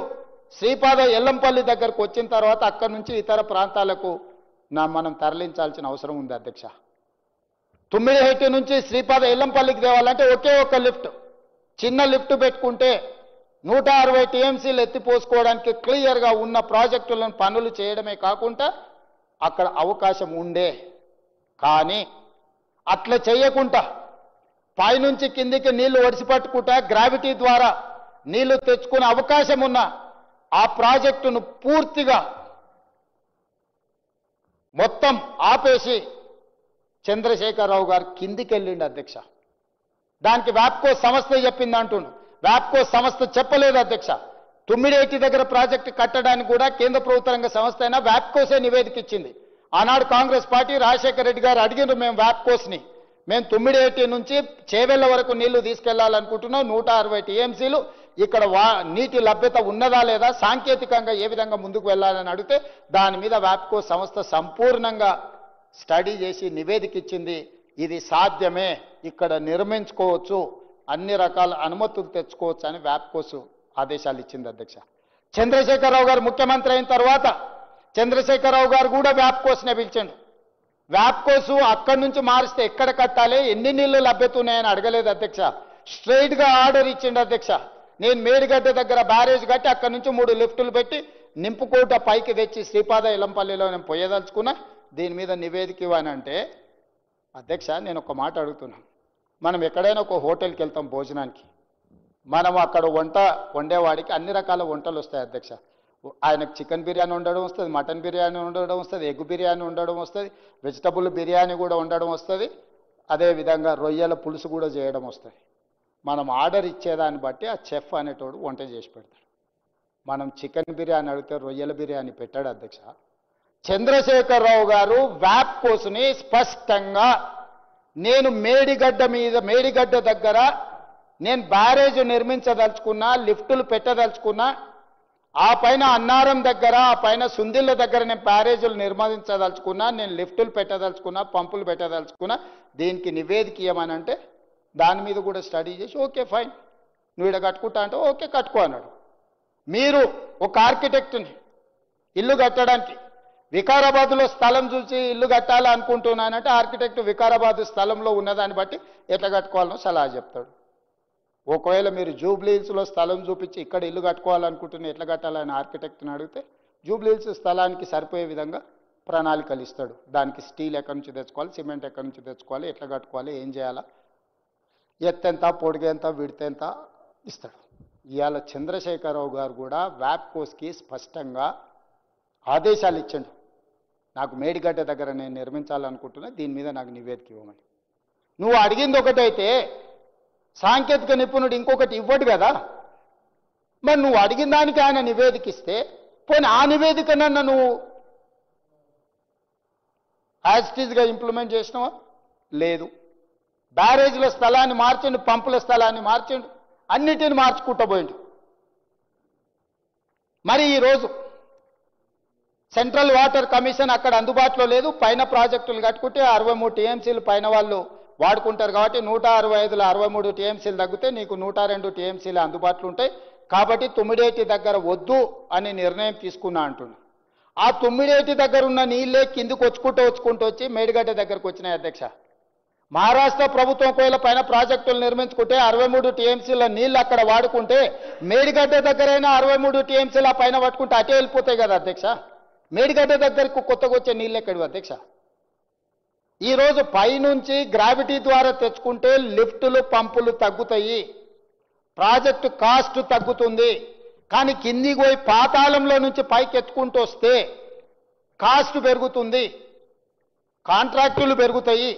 శ్రీపాద ఎల్లంపల్లి దగ్గరకు వచ్చిన తర్వాత అక్కడి నుంచి ఇతర ప్రాంతాలకు మనం తరలించాల్సిన అవసరం ఉంది అధ్యక్ష. తుమ్మిడిహెట్టి నుంచి శ్రీపాద ఎల్లంపల్లికి తేవాలంటే ఒకే ఒక లిఫ్ట్, చిన్న లిఫ్ట్ పెట్టుకుంటే 160 టీఎంసీలు ఎత్తిపోసుకోవడానికి క్లియర్గా ఉన్న ప్రాజెక్టులను పనులు చేయడమే కాకుండా అక్కడ అవకాశం ఉండే. కానీ అట్లా చేయకుండా పైనుంచి కిందికి నీళ్లు ఒడిసిపట్టుకుంటా గ్రావిటీ ద్వారా నీళ్లు తెచ్చుకునే అవకాశం ఉన్న ఆ ప్రాజెక్టును పూర్తిగా మొత్తం ఆపేసి చంద్రశేఖరరావు గారు కిందికి వెళ్ళిండు అధ్యక్ష. దానికి వ్యాప్కో సంస్థ చెప్పింది అంటుండు. వ్యాప్కో సంస్థ చెప్పలేదు అధ్యక్ష. తుమ్మిడిహెట్టి దగ్గర ప్రాజెక్టు కట్టడానికి కూడా కేంద్ర ప్రభుత్వ రంగ సంస్థ అయినా వ్యాప్కోసే నివేదిక ఇచ్చింది. ఆనాడు కాంగ్రెస్ పార్టీ రాజశేఖర రెడ్డి గారు అడిగినారు, మేము వ్యాప్కోస్ని మేము తుమ్మిడిహెట్టి నుంచి చేవెళ్ల వరకు నీళ్లు తీసుకెళ్లాలనుకుంటున్నాం, 160 టీఎంసీలు ఇక్కడ నీటి లభ్యత ఉన్నదా లేదా, సాంకేతికంగా ఏ విధంగా ముందుకు వెళ్ళాలని అడిగితే దాని మీద వ్యాప్కో సంస్థ సంపూర్ణంగా స్టడీ చేసి నివేదిక ఇచ్చింది. ఇది సాధ్యమే, ఇక్కడ నిర్మించుకోవచ్చు, అన్ని రకాల అనుమతులు తెచ్చుకోవచ్చు అని వ్యాప్కోస్ ఆదేశాలు ఇచ్చింది అధ్యక్ష. చంద్రశేఖరరావు గారు ముఖ్యమంత్రి అయిన తర్వాత చంద్రశేఖరరావు గారు కూడా వ్యాప్కోస్నే పిలిచండు. వ్యాప్కోస్ అక్కడి నుంచి మారిస్తే ఎక్కడ కట్టాలి, ఎన్ని నీళ్లు లభ్యత ఉన్నాయని అడగలేదు అధ్యక్ష. స్ట్రైట్గా ఆర్డర్ ఇచ్చిండు అధ్యక్ష. నేను మేడిగడ్డ దగ్గర బ్యారేజ్ కట్టి అక్కడి నుంచి 3 లిఫ్టులు పెట్టి నింపుకోట పైకి తెచ్చి శ్రీపాద ఎల్లంపల్లిలో నేను పోయేదలుచుకున్నా, దీని మీద నివేదిక ఇవ్వనంటే అధ్యక్ష నేను ఒక మాట అడుగుతున్నాను. మనం ఎక్కడైనా ఒక హోటల్కి వెళ్తాం భోజనానికి, మనం అక్కడ వండేవాడికి అన్ని రకాల వంటలు వస్తాయి అధ్యక్ష. ఆయనకు చికెన్ బిర్యానీ ఉండడం వస్తుంది, మటన్ బిర్యానీ ఉండడం వస్తుంది, ఎగ్ బిర్యానీ ఉండడం వస్తుంది, వెజిటబుల్ బిర్యానీ కూడా ఉండడం వస్తుంది, అదేవిధంగా రొయ్యల పులుసు కూడా చేయడం వస్తుంది. మనం ఆర్డర్ ఇచ్చేదాన్ని బట్టి ఆ చెఫ్ అనేటోడు వంట చేసి పెడతాడు. మనం చికెన్ బిర్యానీ అడిగితే రొయ్యల బిర్యానీ పెట్టాడు అధ్యక్ష. చంద్రశేఖరరావు గారు వ్యాప్కోస్ని స్పష్టంగా నేను మేడిగడ్డ దగ్గర నేను బ్యారేజ్ నిర్మించదలుచుకున్నా, లిఫ్టులు పెట్టదలుచుకున్నా, ఆ పైన అన్నారం దగ్గర, ఆ పైన సుందిళ్ళ దగ్గర నేను బ్యారేజీలు నిర్మించదలుచుకున్నా, నేను లిఫ్టులు పెట్టదలుచుకున్నా, పంపులు పెట్టదలుచుకున్నా, దీనికి నివేదిక ఇవ్వమనంటే దాని మీద కూడా స్టడీ చేసి ఓకే ఫైన్ నువ్వు ఇక్కడ కట్టుకుంటా అంటే ఓకే కట్టుకో అన్నాడు. మీరు ఒక ఆర్కిటెక్ట్ని ఇల్లు కట్టడానికి వికారాబాద్లో స్థలం చూసి ఇల్లు కట్టాలనుకుంటున్నానంటే ఆర్కిటెక్ట్ వికారాబాద్ స్థలంలో ఉన్నదాన్ని బట్టి ఎట్లా కట్టుకోవాలనో సలహా చెప్తాడు. ఒకవేళ మీరు జూబ్లీహిల్స్లో స్థలం చూపించి ఇక్కడ ఇల్లు కట్టుకోవాలనుకుంటున్న ఎట్లా కట్టాలని ఆర్కిటెక్ట్ని అడిగితే జూబ్లీహిల్స్ స్థలానికి సరిపోయే విధంగా ప్రణాళికలు ఇస్తాడు. దానికి స్టీల్ ఎక్కడి నుంచి తెచ్చుకోవాలి, సిమెంట్ ఎక్కడి నుంచి తెచ్చుకోవాలి, ఎట్లా కట్టుకోవాలి, ఏం చేయాలా, ఎత్తెంత పొడిగెంత విడతెంత ఇస్తాడు. ఇవాళ చంద్రశేఖరరావు గారు కూడా వ్యాప్కోస్కి స్పష్టంగా ఆదేశాలు ఇచ్చాడు. నాకు మేడిగడ్డ దగ్గర నేను నిర్మించాలనుకుంటున్నా, దీని మీద నాకు నివేదిక ఇవ్వమని. నువ్వు అడిగింది ఒకటైతే సాంకేతిక నిపుణుడు ఇంకొకటి ఇవ్వడు కదా. మరి నువ్వు అడిగిన దానికి ఆయన నివేదిక ఇస్తే పోనీ ఆ నివేదికనన్నా నువ్వు యాజ్ ఇట్ ఈజ్గా ఇంప్లిమెంట్ చేసినావా? లేదు. బ్యారేజ్ల స్థలాన్ని మార్చిండు, పంపుల స్థలాన్ని మార్చిండు, అన్నిటిని మార్చుకుంటూ పోయిండు. మరి ఈరోజు సెంట్రల్ వాటర్ కమిషన్ అక్కడ అందుబాటులో లేదు. పైన ప్రాజెక్టులు కట్టుకుంటే 63 టీఎంసీలు పైన వాళ్ళు వాడుకుంటారు కాబట్టి 165లో 63 టీఎంసీలు తగ్గితే నీకు 102 టీఎంసీలు అందుబాటులో ఉంటాయి. కాబట్టి తుమ్మిడిహెట్టి దగ్గర వద్దు అని నిర్ణయం తీసుకున్నా అంటున్నా. ఆ తుమ్మిడిహెట్టి దగ్గర ఉన్న నీళ్ళే కిందికి వచ్చుకుంటూ వచ్చి మేడిగడ్డ దగ్గరకు వచ్చినాయి అధ్యక్ష. మహారాష్ట్ర ప్రభుత్వం ఒకవేళ పైన ప్రాజెక్టులు నిర్మించుకుంటే 63 టీఎంసీల నీళ్ళు అక్కడ వాడుకుంటే మేడిగడ్డ దగ్గరైనా 63 టీఎంసీల పైన పట్టుకుంటే అటే వెళ్ళిపోతాయి కదా అధ్యక్ష. మేడిగడ్డ దగ్గరకు కొత్తగా వచ్చే నీళ్ళు ఎక్కడివి అధ్యక్ష? ఈరోజు పైనుంచి గ్రావిటీ ద్వారా తెచ్చుకుంటే లిఫ్టులు పంపులు తగ్గుతాయి, ప్రాజెక్టు కాస్ట్ తగ్గుతుంది. కానీ కిందికి పోయి పాతాళంలో నుంచి పైకి ఎత్తుకుంటూ వస్తే కాస్ట్ పెరుగుతుంది, కాంట్రాక్టులు పెరుగుతాయి.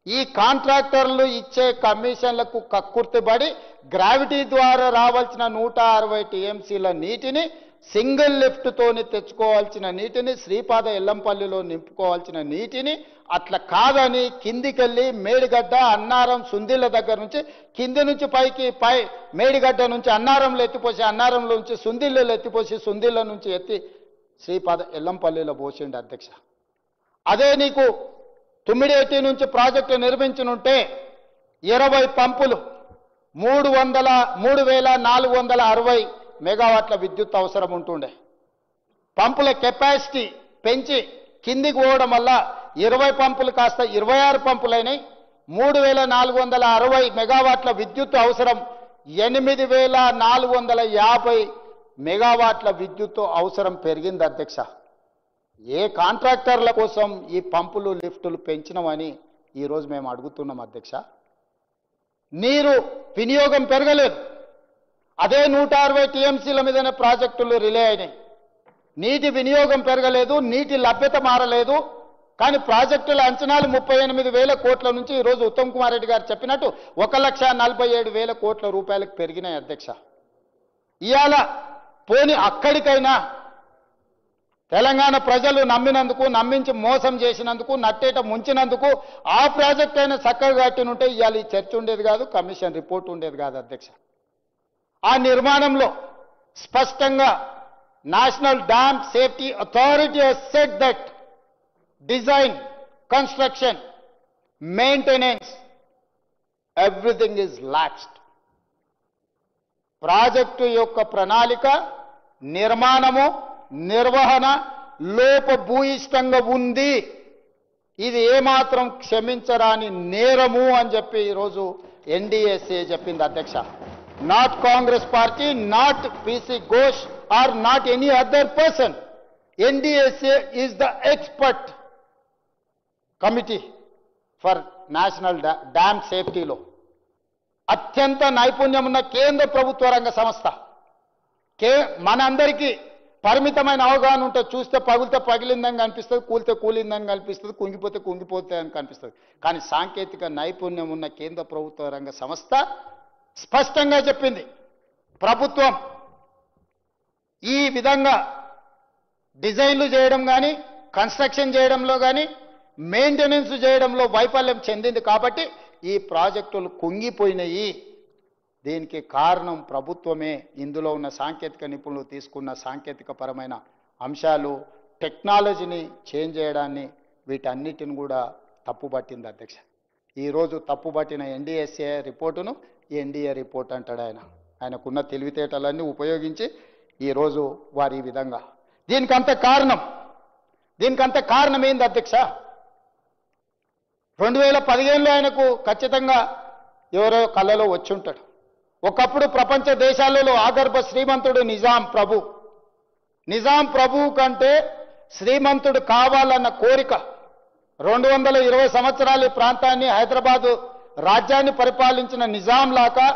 ఈ కాంట్రాక్టర్లు ఇచ్చే కమిషన్లకు కక్కుర్తిపడి గ్రావిటీ ద్వారా రావాల్సిన 160 టీఎంసీల నీటిని సింగిల్ లిఫ్ట్తోని తెచ్చుకోవాల్సిన నీటిని శ్రీపాద ఎల్లంపల్లిలో నింపుకోవాల్సిన నీటిని అట్లా కాదని కిందికెళ్ళి మేడిగడ్డ అన్నారం సుందిళ్ళ దగ్గర నుంచి కింది నుంచి పై మేడిగడ్డ నుంచి అన్నారంలో ఎత్తిపోసి అన్నారంలో నుంచి సుందిళ్ళలో ఎత్తిపోసి సుందిళ్ళ నుంచి ఎత్తి శ్రీపాద ఎల్లంపల్లిలో పోసిండు అధ్యక్ష. అదే నీకు తుమ్మిడేటి నుంచి ప్రాజెక్టు నిర్మించనుంటే 20 పంపులు 3,460 మెగావాట్ల విద్యుత్ అవసరం ఉంటుండే. పంపుల కెపాసిటీ పెంచి కిందికి పోవడం వల్ల 20 పంపులు కాస్త 26 పంపులైనాయి. 3,460 మెగావాట్ల విద్యుత్ అవసరం 8,450 మెగావాట్ల విద్యుత్ అవసరం పెరిగింది అధ్యక్ష. ఏ కాంట్రాక్టర్ల కోసం ఈ పంపులు లిఫ్టులు పెంచినవని ఈరోజు మేము అడుగుతున్నాం అధ్యక్ష. నీరు వినియోగం పెరగలేదు. అదే 160 టీఎంసీల మీదనే ప్రాజెక్టులు రిలే అయినాయి. నీటి వినియోగం పెరగలేదు, నీటి లభ్యత మారలేదు. కానీ ప్రాజెక్టుల అంచనాలు 38,000 కోట్ల నుంచి ఈరోజు ఉత్తమ్ కుమార్ రెడ్డి గారు చెప్పినట్టు 1,47,000 కోట్ల రూపాయలకు పెరిగినాయి అధ్యక్ష. ఇవాళ పోని అక్కడికైనా తెలంగాణ ప్రజలు నమ్మినందుకు, నమ్మించి మోసం చేసినందుకు, నట్టేట ముంచినందుకు ఆ ప్రాజెక్ట్ అయినా చక్కగా కట్టినుంటే ఇవాళ ఈ చర్చ ఉండేది కాదు, కమిషన్ రిపోర్ట్ ఉండేది కాదు అధ్యక్ష. ఆ నిర్మాణంలో స్పష్టంగా national dam safety authority has said that design, construction, maintenance, everything is lacked. Project యొక్క ప్రణాళిక, నిర్మాణము, నిర్వహణ లోపభూయిష్టంగా ఉంది. ఇది ఏమాత్రం క్షమించరాని నేరము అని చెప్పి ఈరోజు ఎన్డీఎస్ఏ చెప్పింది అధ్యక్ష. Not Congress party, not PC Ghosh or not any other person. NDSA is the expert committee for national dam సేఫ్టీలో అత్యంత నైపుణ్యం ఉన్న కేంద్ర ప్రభుత్వ రంగ సంస్థ. మనందరికీ పరిమితమైన అవగాహన ఉంటే చూస్తే పగిలితే పగిలిందని కనిపిస్తుంది, కూలితే కూలిందని కనిపిస్తుంది, కుంగిపోతే కుంగిపోతే అని కనిపిస్తుంది. కానీ సాంకేతిక నైపుణ్యం ఉన్న కేంద్ర ప్రభుత్వ రంగ సంస్థ స్పష్టంగా చెప్పింది, ప్రభుత్వం ఈ విధంగా డిజైన్లు చేయడం కానీ, కన్స్ట్రక్షన్ చేయడంలో కానీ, మెయింటెనెన్స్ చేయడంలో వైఫల్యం చెందింది కాబట్టి ఈ ప్రాజెక్టులు కుంగిపోయినాయి. దీనికి కారణం ప్రభుత్వమే. ఇందులో ఉన్న సాంకేతిక నిపుణులు తీసుకున్న సాంకేతిక పరమైన అంశాలు, టెక్నాలజీని చేంజ్ చేయడాన్ని, వీటన్నిటిని కూడా తప్పుబట్టింది అధ్యక్ష. ఈరోజు తప్పుబట్టిన ఎన్డీఎస్ఏ రిపోర్టును ఎన్డీఏ రిపోర్ట్ అంటాడు ఆయన. ఆయనకున్న తెలివితేటలన్నీ ఉపయోగించి ఈరోజు వారి ఈ విధంగా దీనికంత కారణం ఏంది అధ్యక్ష? 2015లో ఆయనకు ఖచ్చితంగా ఎవరో కళ్ళలో వచ్చి ఉంటాడు. ఒకప్పుడు ప్రపంచ దేశాలలో ఆగర్భ శ్రీమంతుడు నిజాం ప్రభు కంటే శ్రీమంతుడు కావాలన్న కోరిక 220 సంవత్సరాల ఈ ప్రాంతాన్ని, హైదరాబాదు రాజ్యాన్ని పరిపాలించిన నిజాం లాగా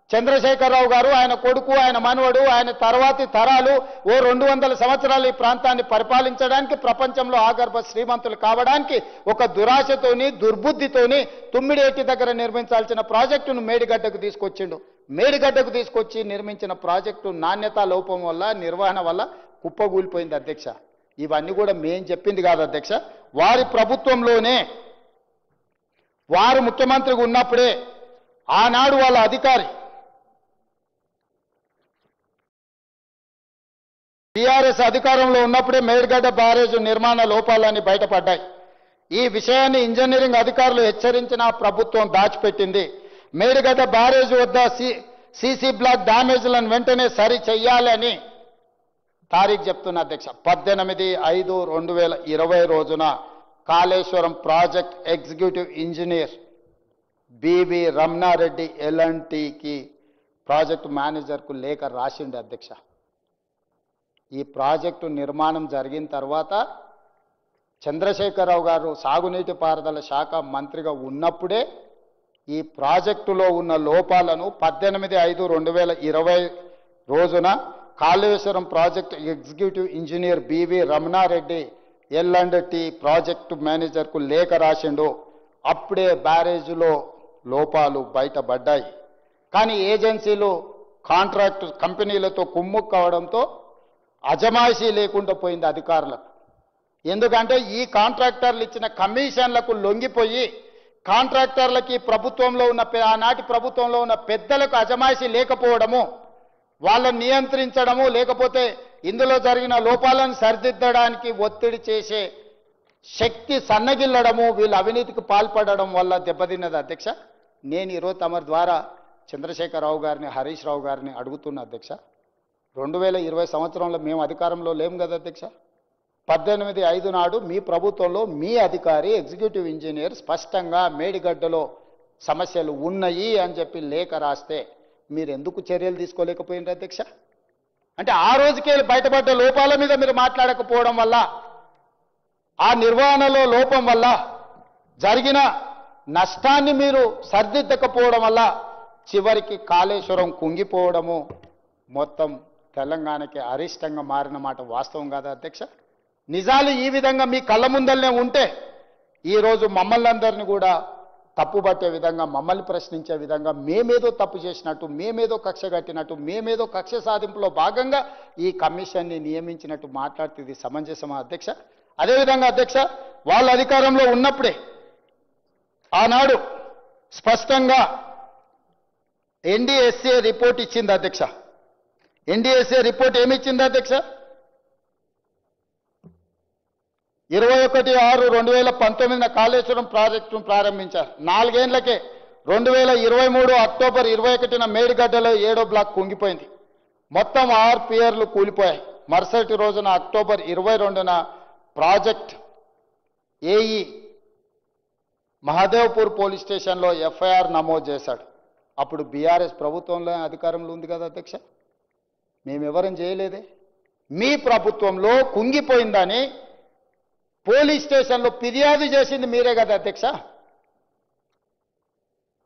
చంద్రశేఖరరావు గారు, ఆయన కొడుకు, ఆయన మనవడు, ఆయన తర్వాతి తరాలు ఓ 200 సంవత్సరాలు ఈ ప్రాంతాన్ని పరిపాలించడానికి, ప్రపంచంలో ఆగర్భ శ్రీమంతులు కావడానికి ఒక దురాశతోని, దుర్బుద్ధితోని తుమ్మిడేటి దగ్గర నిర్మించాల్సిన ప్రాజెక్టును మేడిగడ్డకు తీసుకొచ్చిండు. మేడిగడ్డకు తీసుకొచ్చి నిర్మించిన ప్రాజెక్టు నాణ్యతా లోపం వల్ల, నిర్వహణ వల్ల కుప్పగూలిపోయింది అధ్యక్ష. ఇవన్నీ కూడా మేం చెప్పింది కాదు అధ్యక్ష. వారి ప్రభుత్వంలోనే, వారు ముఖ్యమంత్రిగా ఉన్నప్పుడే ఆనాడు వాళ్ళ అధికారి టీఆర్ఎస్ అధికారంలో ఉన్నప్పుడే మేడిగడ్డ బ్యారేజ్ నిర్మాణ లోపాలన్నీ బయటపడ్డాయి. ఈ విషయాన్ని ఇంజనీరింగ్ అధికారులు హెచ్చరించిన ప్రభుత్వం దాచిపెట్టింది. మేడిగడ్డ బ్యారేజ్ వద్ద సీసీ బ్లాక్ డ్యామేజ్లను వెంటనే సరి చెయ్యాలని తారీఖు చెప్తున్న అధ్యక్ష. 18/5/2020 రోజున Kaleshwaram project executive engineer BV Ramana Reddy ఎల్ఎన్టీకి ప్రాజెక్టు మేనేజర్కు లేఖ రాసిండే అధ్యక్ష. ఈ ప్రాజెక్టు నిర్మాణం జరిగిన తర్వాత చంద్రశేఖరరావు గారు సాగునీటి పారుదల శాఖ మంత్రిగా ఉన్నప్పుడే ఈ ప్రాజెక్టులో ఉన్న లోపాలను 18/5/2020 రోజున Kaleshwaram project executive engineer BV Ramana Reddy L and T project మేనేజర్కు లేఖ రాసిండు. అప్పుడే బ్యారేజ్లో లోపాలు బయటపడ్డాయి. కానీ ఏజెన్సీలు కాంట్రాక్టు కంపెనీలతో కుమ్ముక్కవడంతో అజమాయిషీ లేకుండా పోయింది అధికారులకు. ఎందుకంటే ఈ కాంట్రాక్టర్లు ఇచ్చిన కమిషన్లకు లొంగిపోయి కాంట్రాక్టర్లకి ప్రభుత్వంలో ఉన్న ఆనాటి ప్రభుత్వంలో ఉన్న పెద్దలకు అజమాయిషీ లేకపోవడము, వాళ్ళని నియంత్రించడము, లేకపోతే ఇందులో జరిగిన లోపాలను సరిదిద్దడానికి ఒత్తిడి చేసే శక్తి సన్నగిల్లడము, వీళ్ళు అవినీతికి పాల్పడడం వల్ల దెబ్బతిన్నది అధ్యక్ష. నేను ఈరోజు తమరి ద్వారా చంద్రశేఖరరావు గారిని, హరీష్ రావు గారిని అడుగుతున్నా అధ్యక్ష. 2020 సంవత్సరంలో మేము అధికారంలో లేము కదా అధ్యక్ష. 18/5 నాడు మీ ప్రభుత్వంలో మీ అధికారి ఎగ్జిక్యూటివ్ ఇంజనీర్ స్పష్టంగా మేడిగడ్డలో సమస్యలు ఉన్నాయి అని చెప్పి లేఖ రాస్తే మీరు ఎందుకు చర్యలు తీసుకోలేకపోయినారు అధ్యక్ష? అంటే ఆ రోజుకే బయటపడ్డ లోపాల మీద మీరు మాట్లాడకపోవడం వల్ల, ఆ నిర్వహణలో లోపం వల్ల జరిగిన నష్టాన్ని మీరు సరిదిద్దకపోవడం వల్ల చివరికి కాళేశ్వరం కుంగిపోవడము మొత్తం తెలంగాణకి అరిష్టంగా మారిన మాట వాస్తవం కాదా అధ్యక్ష? నిజాలు ఈ విధంగా మీ కళ్ళ ముందల్నే ఉంటే ఈరోజు మమ్మల్ని అందరినీ కూడా తప్పుపట్టే విధంగా, మమ్మల్ని ప్రశ్నించే విధంగా, మేమేదో తప్పు చేసినట్టు, మేమేదో కక్ష కట్టినట్టు, మేమేదో కక్ష సాధింపులో భాగంగా ఈ కమిషన్ని నియమించినట్టు మాట్లాడితే ఇది సమంజసమా అధ్యక్ష? అదేవిధంగా అధ్యక్ష, వాళ్ళ అధికారంలో ఉన్నప్పుడే ఆనాడు స్పష్టంగా ఎన్డీఎస్ఏ రిపోర్ట్ ఇచ్చింది అధ్యక్ష. ఎన్డీఎస్ఏ రిపోర్ట్ ఏమిచ్చింది అధ్యక్ష? 21/6/2019 కాళేశ్వరం ప్రాజెక్టును ప్రారంభించారు. 4 ఏళ్లకే 2023 అక్టోబర్ 21న మేడిగడ్డలో 7వ బ్లాక్ కుంగిపోయింది. మొత్తం 6 పియర్లు కూలిపోయాయి. మరుసటి రోజున అక్టోబర్ 22న ప్రాజెక్ట్ ఏఈ మహదేవ్పూర్ పోలీస్ స్టేషన్లో ఎఫ్ఐఆర్ నమోదు చేశాడు. అప్పుడు బీఆర్ఎస్ ప్రభుత్వంలో అధికారంలో ఉంది కదా అధ్యక్ష. మేమెవరం చేయలేదే. మీ ప్రభుత్వంలో కుంగిపోయిందని పోలీస్ స్టేషన్లో ఫిర్యాదు చేసింది మీరే కదా అధ్యక్ష.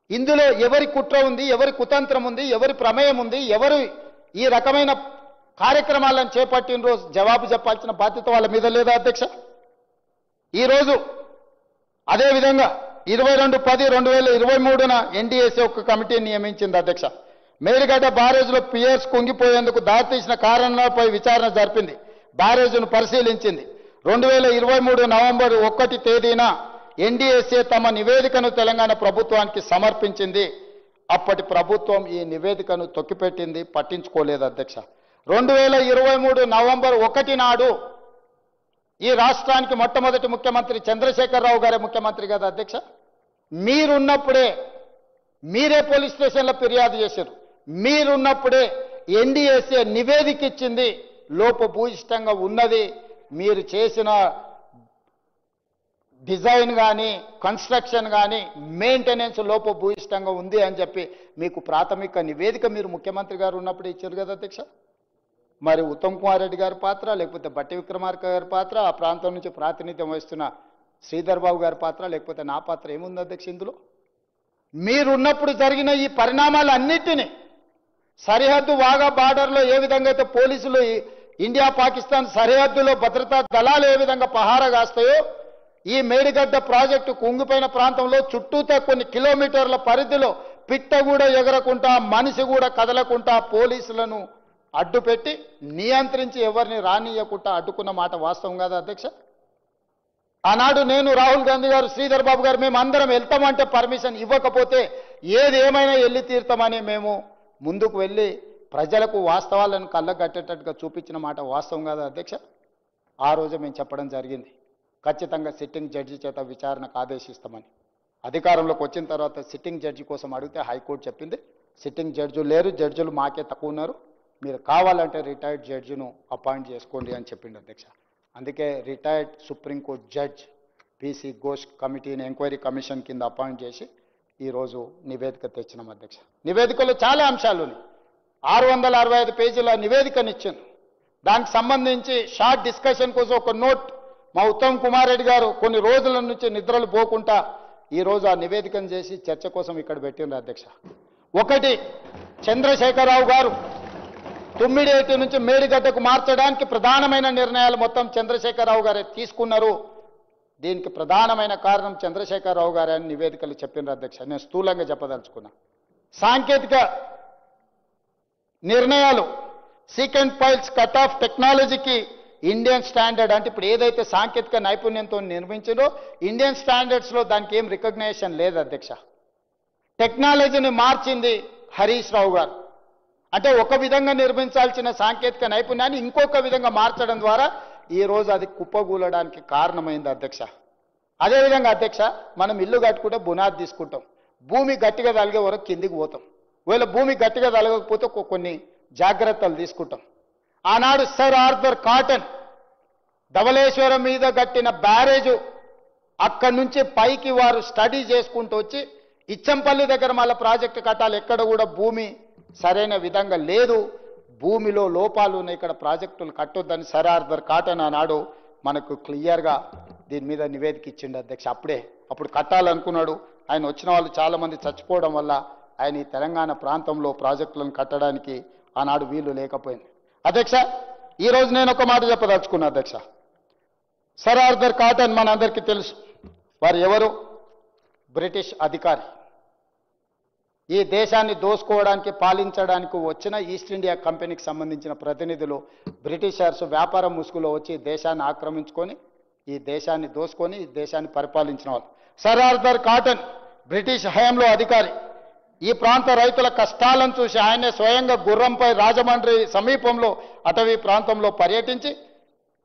ఇందులో ఎవరి కుట్ర ఉంది, ఎవరి కుతంత్రం ఉంది, ఎవరి ప్రమేయం ఉంది, ఎవరు ఈ రకమైన కార్యక్రమాలను చేపట్టిన రోజు జవాబు చెప్పాల్సిన బాధ్యత వాళ్ళ మీద లేదా అధ్యక్ష? ఈరోజు అదేవిధంగా 22/10/2023న ఎన్డీఎస్ఏ ఒక కమిటీని నియమించింది అధ్యక్ష. మేడిగడ్డ బ్యారేజ్లో పియర్స్ కుంగిపోయేందుకు దారితీసిన కారణాలపై విచారణ జరిపింది. బ్యారేజ్ను పరిశీలించింది. 2023 నవంబర్ 1 తేదీన ఎన్డీఎస్ఏ తమ నివేదికను తెలంగాణ ప్రభుత్వానికి సమర్పించింది. అప్పటి ప్రభుత్వం ఈ నివేదికను తొక్కిపెట్టింది, పట్టించుకోలేదు అధ్యక్ష. 2023 నవంబర్ 1 నాడు ఈ రాష్ట్రానికి మొట్టమొదటి ముఖ్యమంత్రి చంద్రశేఖరరావు గారే ముఖ్యమంత్రి కదా అధ్యక్ష. మీరున్నప్పుడే మీరే పోలీస్ స్టేషన్లో ఫిర్యాదు చేశారు. మీరున్నప్పుడే ఎన్డీఎస్ఏ నివేదిక ఇచ్చింది, లోపభూయిష్టంగా ఉన్నది, మీరు చేసిన డిజైన్ కానీ కన్స్ట్రక్షన్ కానీ మెయింటెనెన్స్ లోపభూయిష్టంగా ఉంది అని చెప్పి మీకు ప్రాథమిక నివేదిక మీరు ముఖ్యమంత్రి గారు ఉన్నప్పుడు ఇచ్చారు కదా అధ్యక్ష. మరి ఉత్తమ్ కుమార్ రెడ్డి గారి పాత్ర, లేకపోతే బట్టి విక్రమార్క గారి పాత్ర, ఆ ప్రాంతం నుంచి ప్రాతినిధ్యం వహిస్తున్న శ్రీధర్ బాబు గారి పాత్ర, లేకపోతే నా పాత్ర ఏముంది అధ్యక్ష ఇందులో? మీరున్నప్పుడు జరిగిన ఈ పరిణామాలన్నిటినీ, సరిహద్దు వాగా బార్డర్లో ఏ విధంగా అయితే పోలీసులు ఇండియా పాకిస్తాన్ సరిహద్దులో భద్రతా దళాలు ఏ విధంగా పహారా కాస్తాయో, ఈ మేడిగడ్డ ప్రాజెక్టు కుంగిపోయిన ప్రాంతంలో చుట్టూతా కొన్ని కిలోమీటర్ల పరిధిలో పిట్ట కూడా ఎగరకుండా, మనిషి కూడా కదలకుండా పోలీసులను అడ్డుపెట్టి నియంత్రించి ఎవరిని రానియకుండా అడ్డుకున్న మాట వాస్తవం కాదా అధ్యక్ష? ఆనాడు నేను, రాహుల్ గాంధీ గారు, శ్రీధర్ బాబు గారు మేము అందరం వెళ్తామంటే పర్మిషన్ ఇవ్వకపోతే ఏది ఏమైనా వెళ్ళి తీరుతామని మేము ముందుకు వెళ్ళి ప్రజలకు వాస్తవాలను కళ్ళగట్టేటట్టుగా చూపించిన మాట వాస్తవం కాదా అధ్యక్ష? ఆ రోజు మేము చెప్పడం జరిగింది, ఖచ్చితంగా సిట్టింగ్ జడ్జి చేత విచారణకు ఆదేశిస్తామని. అధికారంలోకి వచ్చిన తర్వాత సిట్టింగ్ జడ్జి కోసం అడిగితే హైకోర్టు చెప్పింది సిట్టింగ్ జడ్జిలు లేరు, జడ్జిలు మాకే తక్కువ ఉన్నారు, మీరు కావాలంటే రిటైర్డ్ జడ్జిను అపాయింట్ చేసుకోండి అని చెప్పింది అధ్యక్ష. అందుకే retired supreme court judge PC Ghosh కమిటీని ఎంక్వైరీ కమిషన్ కింద అపాయింట్ చేసి ఈరోజు నివేదిక తెచ్చినాం అధ్యక్ష. నివేదికలో చాలా అంశాలు ఉన్నాయి. 665 పేజీల నివేదికనిచ్చాను. దానికి సంబంధించి షార్ట్ డిస్కషన్ కోసం ఒక నోట్ మా ఉత్తమ్ కుమార్ రెడ్డి గారు కొన్ని రోజుల నుంచి నిద్రలు పోకుండా ఈరోజు ఆ నివేదికను చేసి చర్చ కోసం ఇక్కడ పెట్టిండ్రు అధ్యక్ష. ఒకటి, చంద్రశేఖరరావు గారు తుమ్మిడేటి నుంచి మేడిగడ్డకు మార్చడానికి ప్రధానమైన నిర్ణయాలు మొత్తం చంద్రశేఖరరావు గారే తీసుకున్నారు. దీనికి ప్రధానమైన కారణం చంద్రశేఖరరావు గారే అని నివేదికలు చెప్పినారు అధ్యక్ష. నేను స్థూలంగా చెప్పదలుచుకున్నా. సాంకేతిక నిర్ణయాలు seek and piles cut off టెక్నాలజీకి ఇండియన్ స్టాండర్డ్ అంటే ఇప్పుడు ఏదైతే సాంకేతిక నైపుణ్యంతో నిర్మించిందో ఇండియన్ స్టాండర్డ్స్లో దానికి ఏం రికగ్నేషన్ లేదు అధ్యక్ష. టెక్నాలజీని మార్చింది హరీష్ రావు గారు. అంటే ఒక విధంగా నిర్మించాల్సిన సాంకేతిక నైపుణ్యాన్ని ఇంకొక విధంగా మార్చడం ద్వారా ఈరోజు అది కుప్పగూలడానికి కారణమైంది అధ్యక్ష. అదేవిధంగా అధ్యక్ష, మనం ఇల్లు కట్టుకుంటే బునాది తీసుకుంటాం, భూమి గట్టిగా తలిగే వరకు కిందికి పోతాం. ఒకవేళ భూమి గట్టిగా తలగకపోతే కొన్ని జాగ్రత్తలు తీసుకుంటాం. ఆనాడు సర్ ఆర్థర్ కాటన్ ధవళేశ్వరం మీద కట్టిన బ్యారేజు అక్కడి నుంచి పైకి వారు స్టడీ చేసుకుంటూ వచ్చి ఇచ్చంపల్లి దగ్గర మళ్ళీ ప్రాజెక్టు కట్టాలి, ఎక్కడ కూడా భూమి సరైన విధంగా లేదు, భూమిలో లోపాలు ఉన్నాయి, ఇక్కడ ప్రాజెక్టులు కట్టొద్దని సర్ ఆర్థర్ కాటన్ ఆనాడు మనకు క్లియర్గా దీని మీద నివేదిక ఇచ్చిండు అధ్యక్ష. అప్పుడు కట్టాలనుకున్నాడు. ఆయన వచ్చిన వాళ్ళు చాలామంది చచ్చిపోవడం వల్ల ఆయన ఈ తెలంగాణ ప్రాంతంలో ప్రాజెక్టులను కట్టడానికి ఆనాడు వీలు లేకపోయింది అధ్యక్ష. ఈరోజు నేను ఒక మాట చెప్పదలుచుకున్నా అధ్యక్ష. సర్ ఆర్థర్ కాటన్ మనందరికీ తెలుసు. వారు ఎవరు? బ్రిటిష్ అధికారి. ఈ దేశాన్ని దోసుకోవడానికి పాలించడానికి వచ్చిన ఈస్ట్ ఇండియా కంపెనీకి సంబంధించిన ప్రతినిధులు బ్రిటిషర్స్ వ్యాపారం ముసుగులో వచ్చి దేశాన్ని ఆక్రమించుకొని ఈ దేశాన్ని దోసుకొని ఈ దేశాన్ని పరిపాలించిన వాళ్ళు. సర్ ఆర్థర్ కాటన్ బ్రిటిష్ హయాంలో అధికారి. ఈ ప్రాంత రైతుల కష్టాలను చూసి ఆయనే స్వయంగా గుర్రంపై రాజమండ్రి సమీపంలో అటవీ ప్రాంతంలో పర్యటించి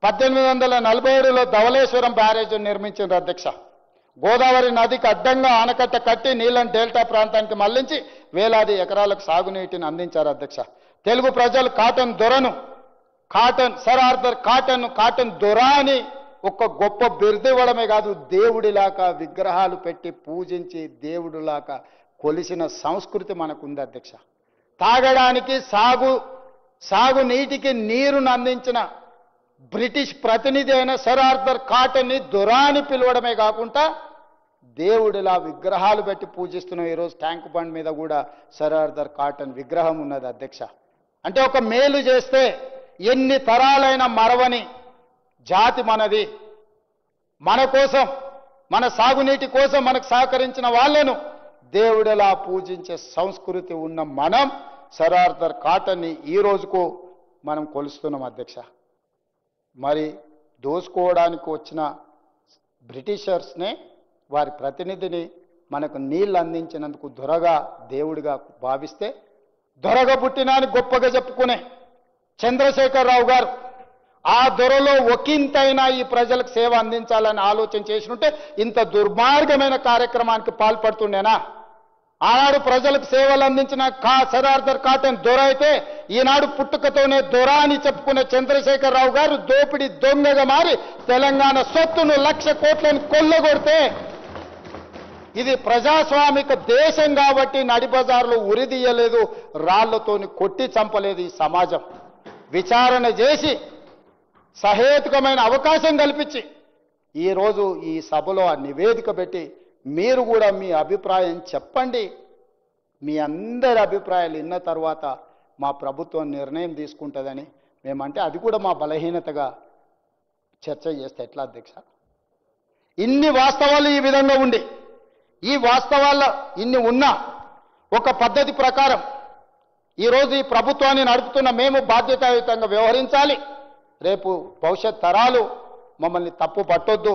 1847లో ధవళేశ్వరం బ్యారేజ్ నిర్మించిన అధ్యక్ష. గోదావరి నదికి అడ్డంగా ఆనకట్ట కట్టి నీళ్ళని డెల్టా ప్రాంతానికి మళ్లించి వేలాది ఎకరాలకు సాగునీటిని అందించారు అధ్యక్ష. తెలుగు ప్రజలు కాటన్ దొరను సర్ ఆర్థర్ కాటన్ దొర అని ఒక గొప్ప బిరుదివ్వడమే కాదు, దేవుడిలాగా విగ్రహాలు పెట్టి పూజించి దేవుడిలాగా కొలిసిన సంస్కృతి మనకుంది అధ్యక్ష. తాగడానికి సాగునీటికి నీరును అందించిన బ్రిటిష్ ప్రతినిధి అయిన సర్ ఆర్థర్ కాటన్ని దొర అని పిలవడమే కాకుండా దేవుడిలా విగ్రహాలు పెట్టి పూజిస్తున్నాం. ఈరోజు ట్యాంక్ బండ్ మీద కూడా సర్ ఆర్థర్ కాటన్ విగ్రహం ఉన్నది అధ్యక్ష. అంటే ఒక మేలు చేస్తే ఎన్ని తరాలైన మరవని జాతి మనది. మన కోసం, మన సాగునీటి కోసం మనకు సహకరించిన వాళ్ళను దేవుడిలా పూజించే సంస్కృతి ఉన్న మనం సర్ ఆర్థర్ కాటన్ని ఈ రోజుకు మనం కొలుస్తున్నాం అధ్యక్ష. మరి దోసుకోవడానికి వచ్చిన బ్రిటిషర్స్నే వారి ప్రతినిధిని మనకు నీళ్ళు అందించినందుకు దొరగా దేవుడిగా భావిస్తే దొరగా పుట్టినా అని గొప్పగా చెప్పుకునే చంద్రశేఖరరావు గారు ఆ దొరలో ఒకంతైనా ఈ ప్రజలకు సేవ అందించాలని ఆలోచన చేసినుంటే ఇంత దుర్మార్గమైన కార్యక్రమానికి పాల్పడుతుండేనా? ఆనాడు ప్రజలకు సేవలు అందించిన సర్ ఆర్థర్ కాటన్ దొర అయితే ఈనాడు పుట్టుకతోనే దొర అని చెప్పుకునే చంద్రశేఖరరావు గారు దోపిడి దొంగగా మారి తెలంగాణ సొత్తును 1,00,000 కోట్లను కొల్లగొడితే ఇది ప్రజాస్వామిక దేశం కాబట్టి నడిబజార్లో ఉరిదీయలేదు, రాళ్లతోని కొట్టి చంపలేదు. ఈ సమాజం విచారణ చేసి సహేతుకమైన అవకాశం కల్పించి ఈరోజు ఈ సభలో ఆ నివేదిక పెట్టి మీరు కూడా మీ అభిప్రాయం చెప్పండి. మీ అందరి అభిప్రాయాలు విన్న తర్వాత మా ప్రభుత్వం నిర్ణయం తీసుకుంటుందని మేమంటే అది కూడా మా బలహీనతగా చర్చ చేస్తే ఎట్లా అధ్యక్ష? ఇన్ని వాస్తవాలు ఈ విధంగా ఉండి ఈ వాస్తవాల్లో ఇన్ని ఉన్నా ఒక పద్ధతి ప్రకారం ఈరోజు ఈ ప్రభుత్వాన్ని నడుపుతున్న మేము బాధ్యతాయుతంగా వ్యవహరించాలి. రేపు భవిష్యత్ తరాలు మమ్మల్ని తప్పు పట్టొద్దు.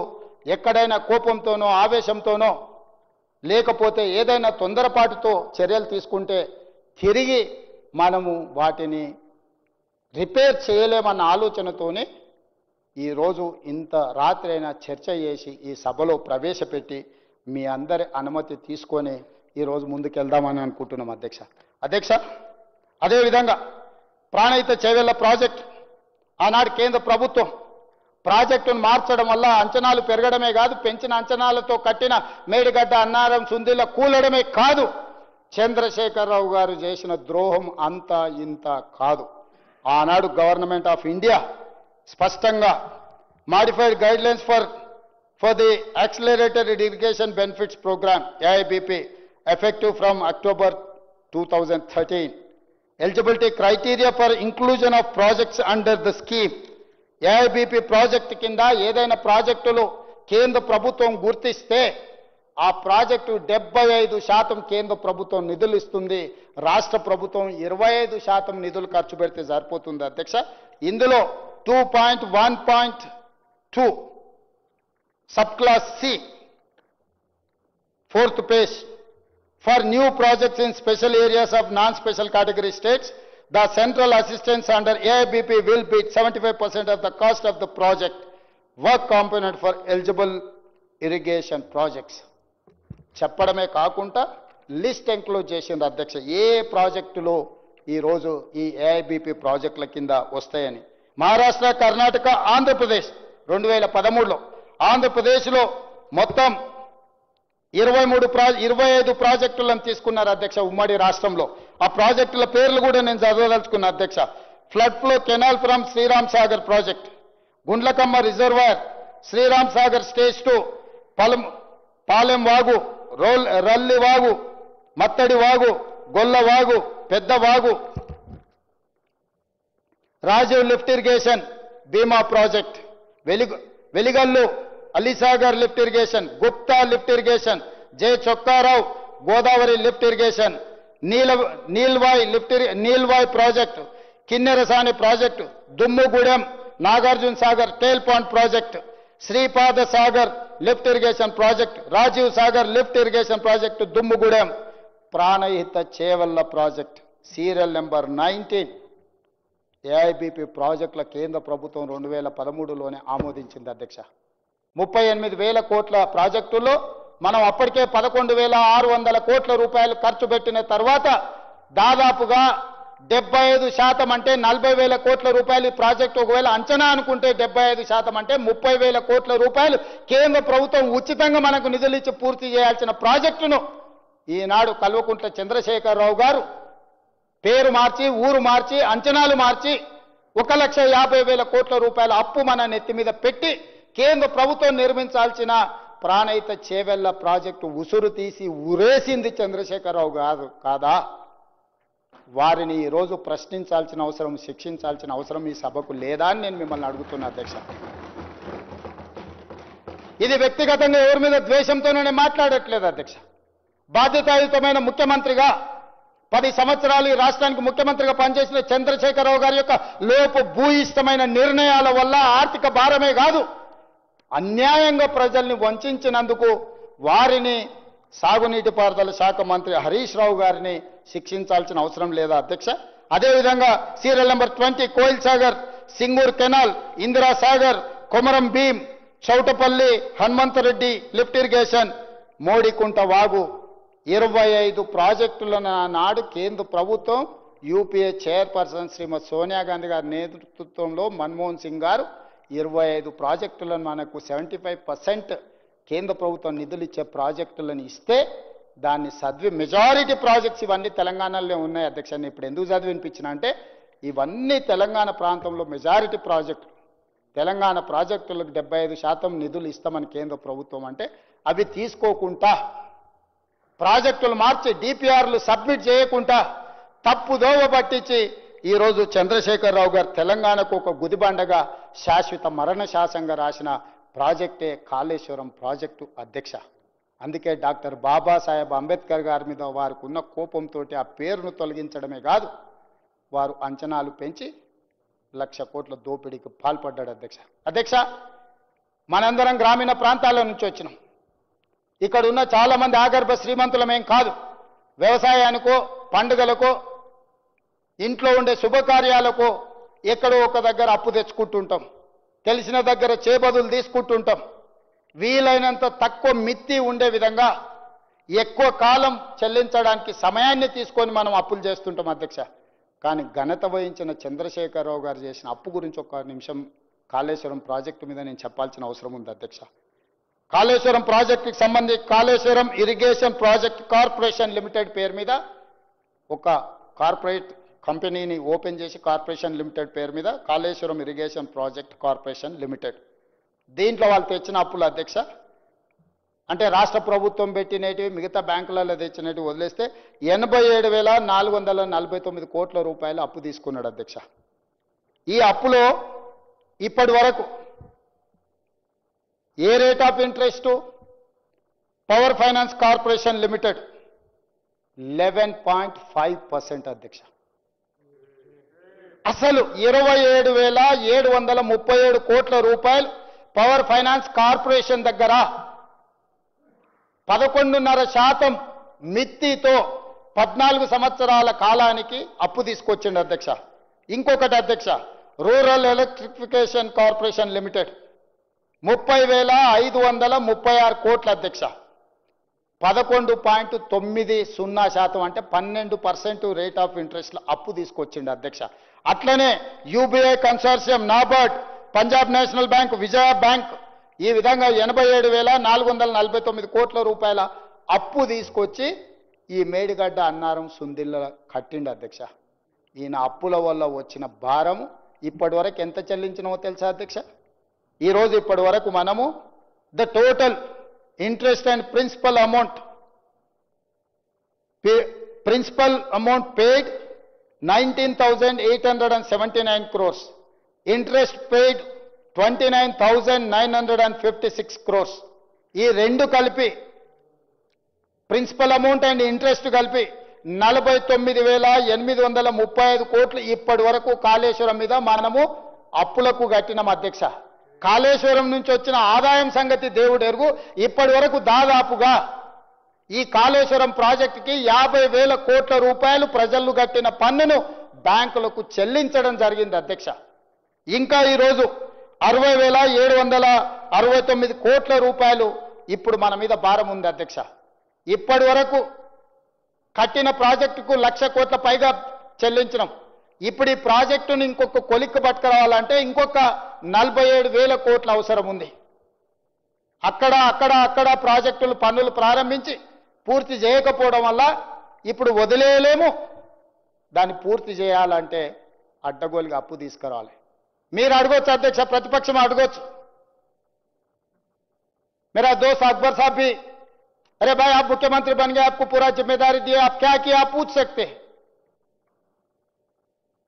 ఎక్కడైనా కోపంతోనో ఆవేశంతోనో లేకపోతే ఏదైనా తొందరపాటుతో చర్యలు తీసుకుంటే తిరిగి మనము వాటిని రిపేర్ చేయలేమన్న ఆలోచనతోనే ఈరోజు ఇంత రాత్రి అయినా చర్చ చేసి ఈ సభలో ప్రవేశపెట్టి మీ అందరి అనుమతి తీసుకొని ఈరోజు ముందుకెళ్దామని అనుకుంటున్నాం అధ్యక్ష. అదేవిధంగా ప్రాణహిత చేవెళ్ల ప్రాజెక్ట్ ఆనాడు కేంద్ర ప్రభుత్వం ప్రాజెక్టును మార్చడం వల్ల అంచనాలు పెరగడమే కాదు, పెంచిన అంచనాలతో కట్టిన మేడిగడ్డ అన్నారం సుందిల కూలడమే కాదు, చంద్రశేఖరరావు గారు చేసిన ద్రోహం అంతా ఇంత కాదు. ఆనాడు గవర్నమెంట్ ఆఫ్ ఇండియా స్పష్టంగా modified guidelines for the accelerated irrigation benefits programme AIBP effective from October 2013. Eligibility criteria for inclusion of projects under the scheme. AIBP project కింద ఏదైనా ప్రాజెక్టులు కేంద్ర ప్రభుత్వం గుర్తిస్తే ఆ ప్రాజెక్టు 75% కేంద్ర ప్రభుత్వం నిధులు ఇస్తుంది, రాష్ట్ర ప్రభుత్వం 25% నిధులు ఖర్చు పెడితే సరిపోతుంది అధ్యక్ష. ఇందులో 2.1.2 sub class C 4th page for new projects in special areas of non-special category states, the central assistance under AIBP will be 75% of the cost of the project work component for eligible irrigation projects. చెప్పడమే కాకుండా list enclose చేసింది అధ్యక్ష ఏ ప్రాజెక్టులో ఈరోజు ఈ AIBP ప్రాజెక్టుల కింద వస్తాయని. మహారాష్ట్ర, కర్ణాటక, ఆంధ్రప్రదేశ్ 2013లో ఆంధ్రప్రదేశ్లో మొత్తం 25 ప్రాజెక్టులను తీసుకున్నారు అధ్యక్ష ఉమ్మడి రాష్ట్రంలో. ఆ ప్రాజెక్టుల పేర్లు కూడా నేను చదవదలుచుకున్నా అధ్యక్ష. Flood flow canal from Sriram Sagar project, Gundlakamma reservoir, Sriram Sagar stage 2, Palem Vagu, Ralli Vagu, Mattadi Vagu, Golla Vagu, Pedda Vagu, Rajiv lift irrigation Bhima project, Veligallu Alisagar lift irrigation, Gupta lift irrigation, J Chokkarao Godavari lift irrigation, Neelwai project, Kinnerasani project, Dummugudem Nagarjuna Sagar tail pond project, Sripada Sagar lift irrigation project, Rajiv Sagar lift irrigation project Dummugudem, Pranahita Chevella project, serial number 19 AIBP ప్రాజెక్టుల కేంద్ర ప్రభుత్వం 2013లోనే ఆమోదించింది అధ్యక్ష. 38,000 కోట్ల ప్రాజెక్టుల్లో మనం అప్పటికే 11,600 కోట్ల రూపాయలు ఖర్చు పెట్టిన తర్వాత దాదాపుగా 75% అంటే 40,000 కోట్ల రూపాయలు ఈ ప్రాజెక్టు ఒకవేళ అంచనా అనుకుంటే 75% అంటే 30,000 కోట్ల రూపాయలు కేంద్ర ప్రభుత్వం ఉచితంగా మనకు నిధులు ఇచ్చి పూర్తి చేయాల్సిన ప్రాజెక్టును ఈనాడు కల్వకుంట్ల చంద్రశేఖరరావు గారు పేరు మార్చి, ఊరు మార్చి, అంచనాలు మార్చి 1,50,000 కోట్ల రూపాయల అప్పు మన నెత్తి మీద పెట్టి కేంద్ర ప్రభుత్వం నిర్మించాల్సిన ప్రాణహిత చేవెళ్ల ప్రాజెక్టు ఉసురు తీసి ఉరేసింది చంద్రశేఖరరావు కాదా? వారిని ఈరోజు ప్రశ్నించాల్సిన అవసరం, శిక్షించాల్సిన అవసరం ఈ సభకు లేదా అని నేను మిమ్మల్ని అడుగుతున్నా అధ్యక్ష. ఇది వ్యక్తిగతంగా ఎవరి మీద ద్వేషంతోనే మాట్లాడట్లేదు అధ్యక్ష. బాధ్యతాయుతమైన ముఖ్యమంత్రిగా 10 సంవత్సరాలు ఈ రాష్ట్రానికి ముఖ్యమంత్రిగా పనిచేసిన చంద్రశేఖరరావు గారి యొక్క లోపు భూయిష్టమైన నిర్ణయాల వల్ల ఆర్థిక భారమే కాదు, అన్యాయంగా ప్రజల్ని వంచినందుకు వారిని సాగునీటి పారుదల శాఖ మంత్రి హరీష్ రావు గారిని శిక్షించాల్సిన అవసరం లేదా అధ్యక్ష? అదేవిధంగా serial number 20 Koil Sagar, Singur canal, Indira Sagar, Komaram Bheem, Chautapalli, Hanumanthareddy lift irrigation, Modikunta Vagu 25 ప్రాజెక్టులను నాడు కేంద్ర ప్రభుత్వం యూపీఏ చైర్పర్సన్ శ్రీమతి సోనియా గాంధీ గారి నేతృత్వంలో మన్మోహన్ సింగ్ గారు 25 ప్రాజెక్టులను మనకు 75% కేంద్ర ప్రభుత్వం నిధులు ఇచ్చే ప్రాజెక్టులను ఇస్తే దాన్ని మెజారిటీ ప్రాజెక్ట్స్ ఇవన్నీ తెలంగాణలో ఉన్నాయి అధ్యక్ష. ఇప్పుడు ఎందుకు చదివినిపించిన అంటే ఇవన్నీ తెలంగాణ ప్రాంతంలో మెజారిటీ ప్రాజెక్టులు. తెలంగాణ ప్రాజెక్టులకు 75% నిధులు ఇస్తామని కేంద్ర ప్రభుత్వం అంటే అవి తీసుకోకుండా ప్రాజెక్టులు మార్చి డిపిఆర్లు సబ్మిట్ చేయకుండా తప్పుదోవ పట్టించి ఈరోజు చంద్రశేఖరరావు గారు తెలంగాణకు ఒక గుదిబండగా శాశ్వత మరణ శాసనంగా రాసిన ప్రాజెక్టే కాళేశ్వరం ప్రాజెక్టు అధ్యక్ష. అందుకే డాక్టర్ బాబాసాహెబ్ అంబేద్కర్ గారి మీద వారికి ఉన్న కోపంతో ఆ పేరును తొలగించడమే కాదు, వారు అంచనాలు పెంచి 1,00,000 కోట్ల దోపిడీకి పాల్పడ్డాడు అధ్యక్ష. మనందరం గ్రామీణ ప్రాంతాల నుంచి వచ్చినాం. ఇక్కడ ఉన్న చాలామంది ఆగర్భ శ్రీమంతులమేం కాదు. వ్యవసాయానికో, పండుగలకో, ఇంట్లో ఉండే శుభకార్యాలకు ఎక్కడో ఒక దగ్గర అప్పు తెచ్చుకుంటుంటాం, తెలిసిన దగ్గర చేబదులు తీసుకుంటుంటాం. వీలైనంత తక్కువ మిత్తి ఉండే విధంగా ఎక్కువ కాలం చెల్లించడానికి సమయాన్ని తీసుకొని మనం అప్పులు చేస్తుంటాం అధ్యక్ష. కానీ ఘనత వహించిన చంద్రశేఖరరావు గారు చేసిన అప్పు గురించి ఒక నిమిషం కాళేశ్వరం ప్రాజెక్టు మీద నేను చెప్పాల్సిన అవసరం ఉంది అధ్యక్ష. కాళేశ్వరం ప్రాజెక్టుకి సంబంధించి Kaleshwaram irrigation project corporation limited పేరు మీద ఒక కార్పొరేట్ కంపెనీని ఓపెన్ చేసి కార్పొరేషన్ లిమిటెడ్ పేరు మీద Kaleshwaram irrigation project corporation limited, దీంట్లో వాళ్ళు తెచ్చిన అప్పులు అధ్యక్ష అంటే రాష్ట్ర ప్రభుత్వం పెట్టినవి మిగతా బ్యాంకులలో తెచ్చినవి వదిలేస్తే 87,449 కోట్ల రూపాయలు అప్పు తీసుకున్నాడు అధ్యక్ష. ఈ అప్పులో ఇప్పటి వరకు ఏ rate of interest, power finance corporation limited 11.5% అధ్యక్ష. అసలు 27,737 కోట్ల రూపాయలు పవర్ ఫైనాన్స్ కార్పొరేషన్ దగ్గర 11.5% మిత్తితో 14 సంవత్సరాల కాలానికి అప్పు తీసుకొచ్చిండు అధ్యక్ష. ఇంకొకటి అధ్యక్ష, రూరల్ ఎలక్ట్రిఫికేషన్ కార్పొరేషన్ లిమిటెడ్ 30,536 కోట్ల అధ్యక్ష. 11.90% అంటే 12% రేట్ ఆఫ్ ఇంట్రెస్ట్ అప్పు తీసుకొచ్చిండు అధ్యక్ష. అట్లనే UBI consortium, NABARD, Punjab national bank, Vijaya bank ఈ విధంగా 87,449 కోట్ల రూపాయల అప్పు తీసుకొచ్చి ఈ మేడిగడ్డ అన్నారం సుందిల్ల కట్టిండు అధ్యక్ష. ఈయన అప్పుల వల్ల వచ్చిన భారము ఇప్పటి వరకు ఎంత చెల్లించినవో తెలుసా అధ్యక్ష? ఈరోజు ఇప్పటి వరకు మనము the total interest and principal amount paid 19,879 crores, interest paid 29,956 crores. ఈ రెండు కలిపి ప్రిన్సిపల్ అమౌంట్ అండ్ ఇంట్రెస్ట్ కలిపి 49,835 కోట్లు ఇప్పటి వరకు కాళేశ్వరం మీద మనము అప్పులకు కట్టినాం అధ్యక్ష. కాళేశ్వరం నుంచి వచ్చిన ఆదాయం సంగతి దేవుడు ఎరుగు. ఇప్పటి వరకు దాదాపుగా ఈ కాళేశ్వరం ప్రాజెక్టుకి 50,000 కోట్ల రూపాయలు ప్రజలు కట్టిన పన్నును బ్యాంకులకు చెల్లించడం జరిగింది అధ్యక్ష. ఇంకా ఈరోజు 60,769 కోట్ల రూపాయలు ఇప్పుడు మన మీద భారం ఉంది అధ్యక్ష. ఇప్పటి వరకు కట్టిన ప్రాజెక్టుకు 1,00,000 కోట్ల పైగా చెల్లించినాం. ఇప్పుడు ఈ ప్రాజెక్టును ఇంకొక కొలిక్కి పట్టుకురావాలంటే ఇంకొక 47,000 కోట్ల అవసరం ఉంది. అక్కడ ప్రాజెక్టులు పనులు ప్రారంభించి పూర్తి చేయకపోవడం వల్ల ఇప్పుడు వదిలేయలేము. దాన్ని పూర్తి చేయాలంటే అడ్డగోలుగా అప్పు తీసుకురావాలి. మీరు అడగొచ్చు అధ్యక్ష, ప్రతిపక్షం అడగొచ్చు. मेरा दोस्त अकबर साहब भी, अरे भाई आप मुख्यमंत्री बन गए, आपको पूरा जिम्मेदारी दी, आप क्या किया आप पूछ सकते हैं,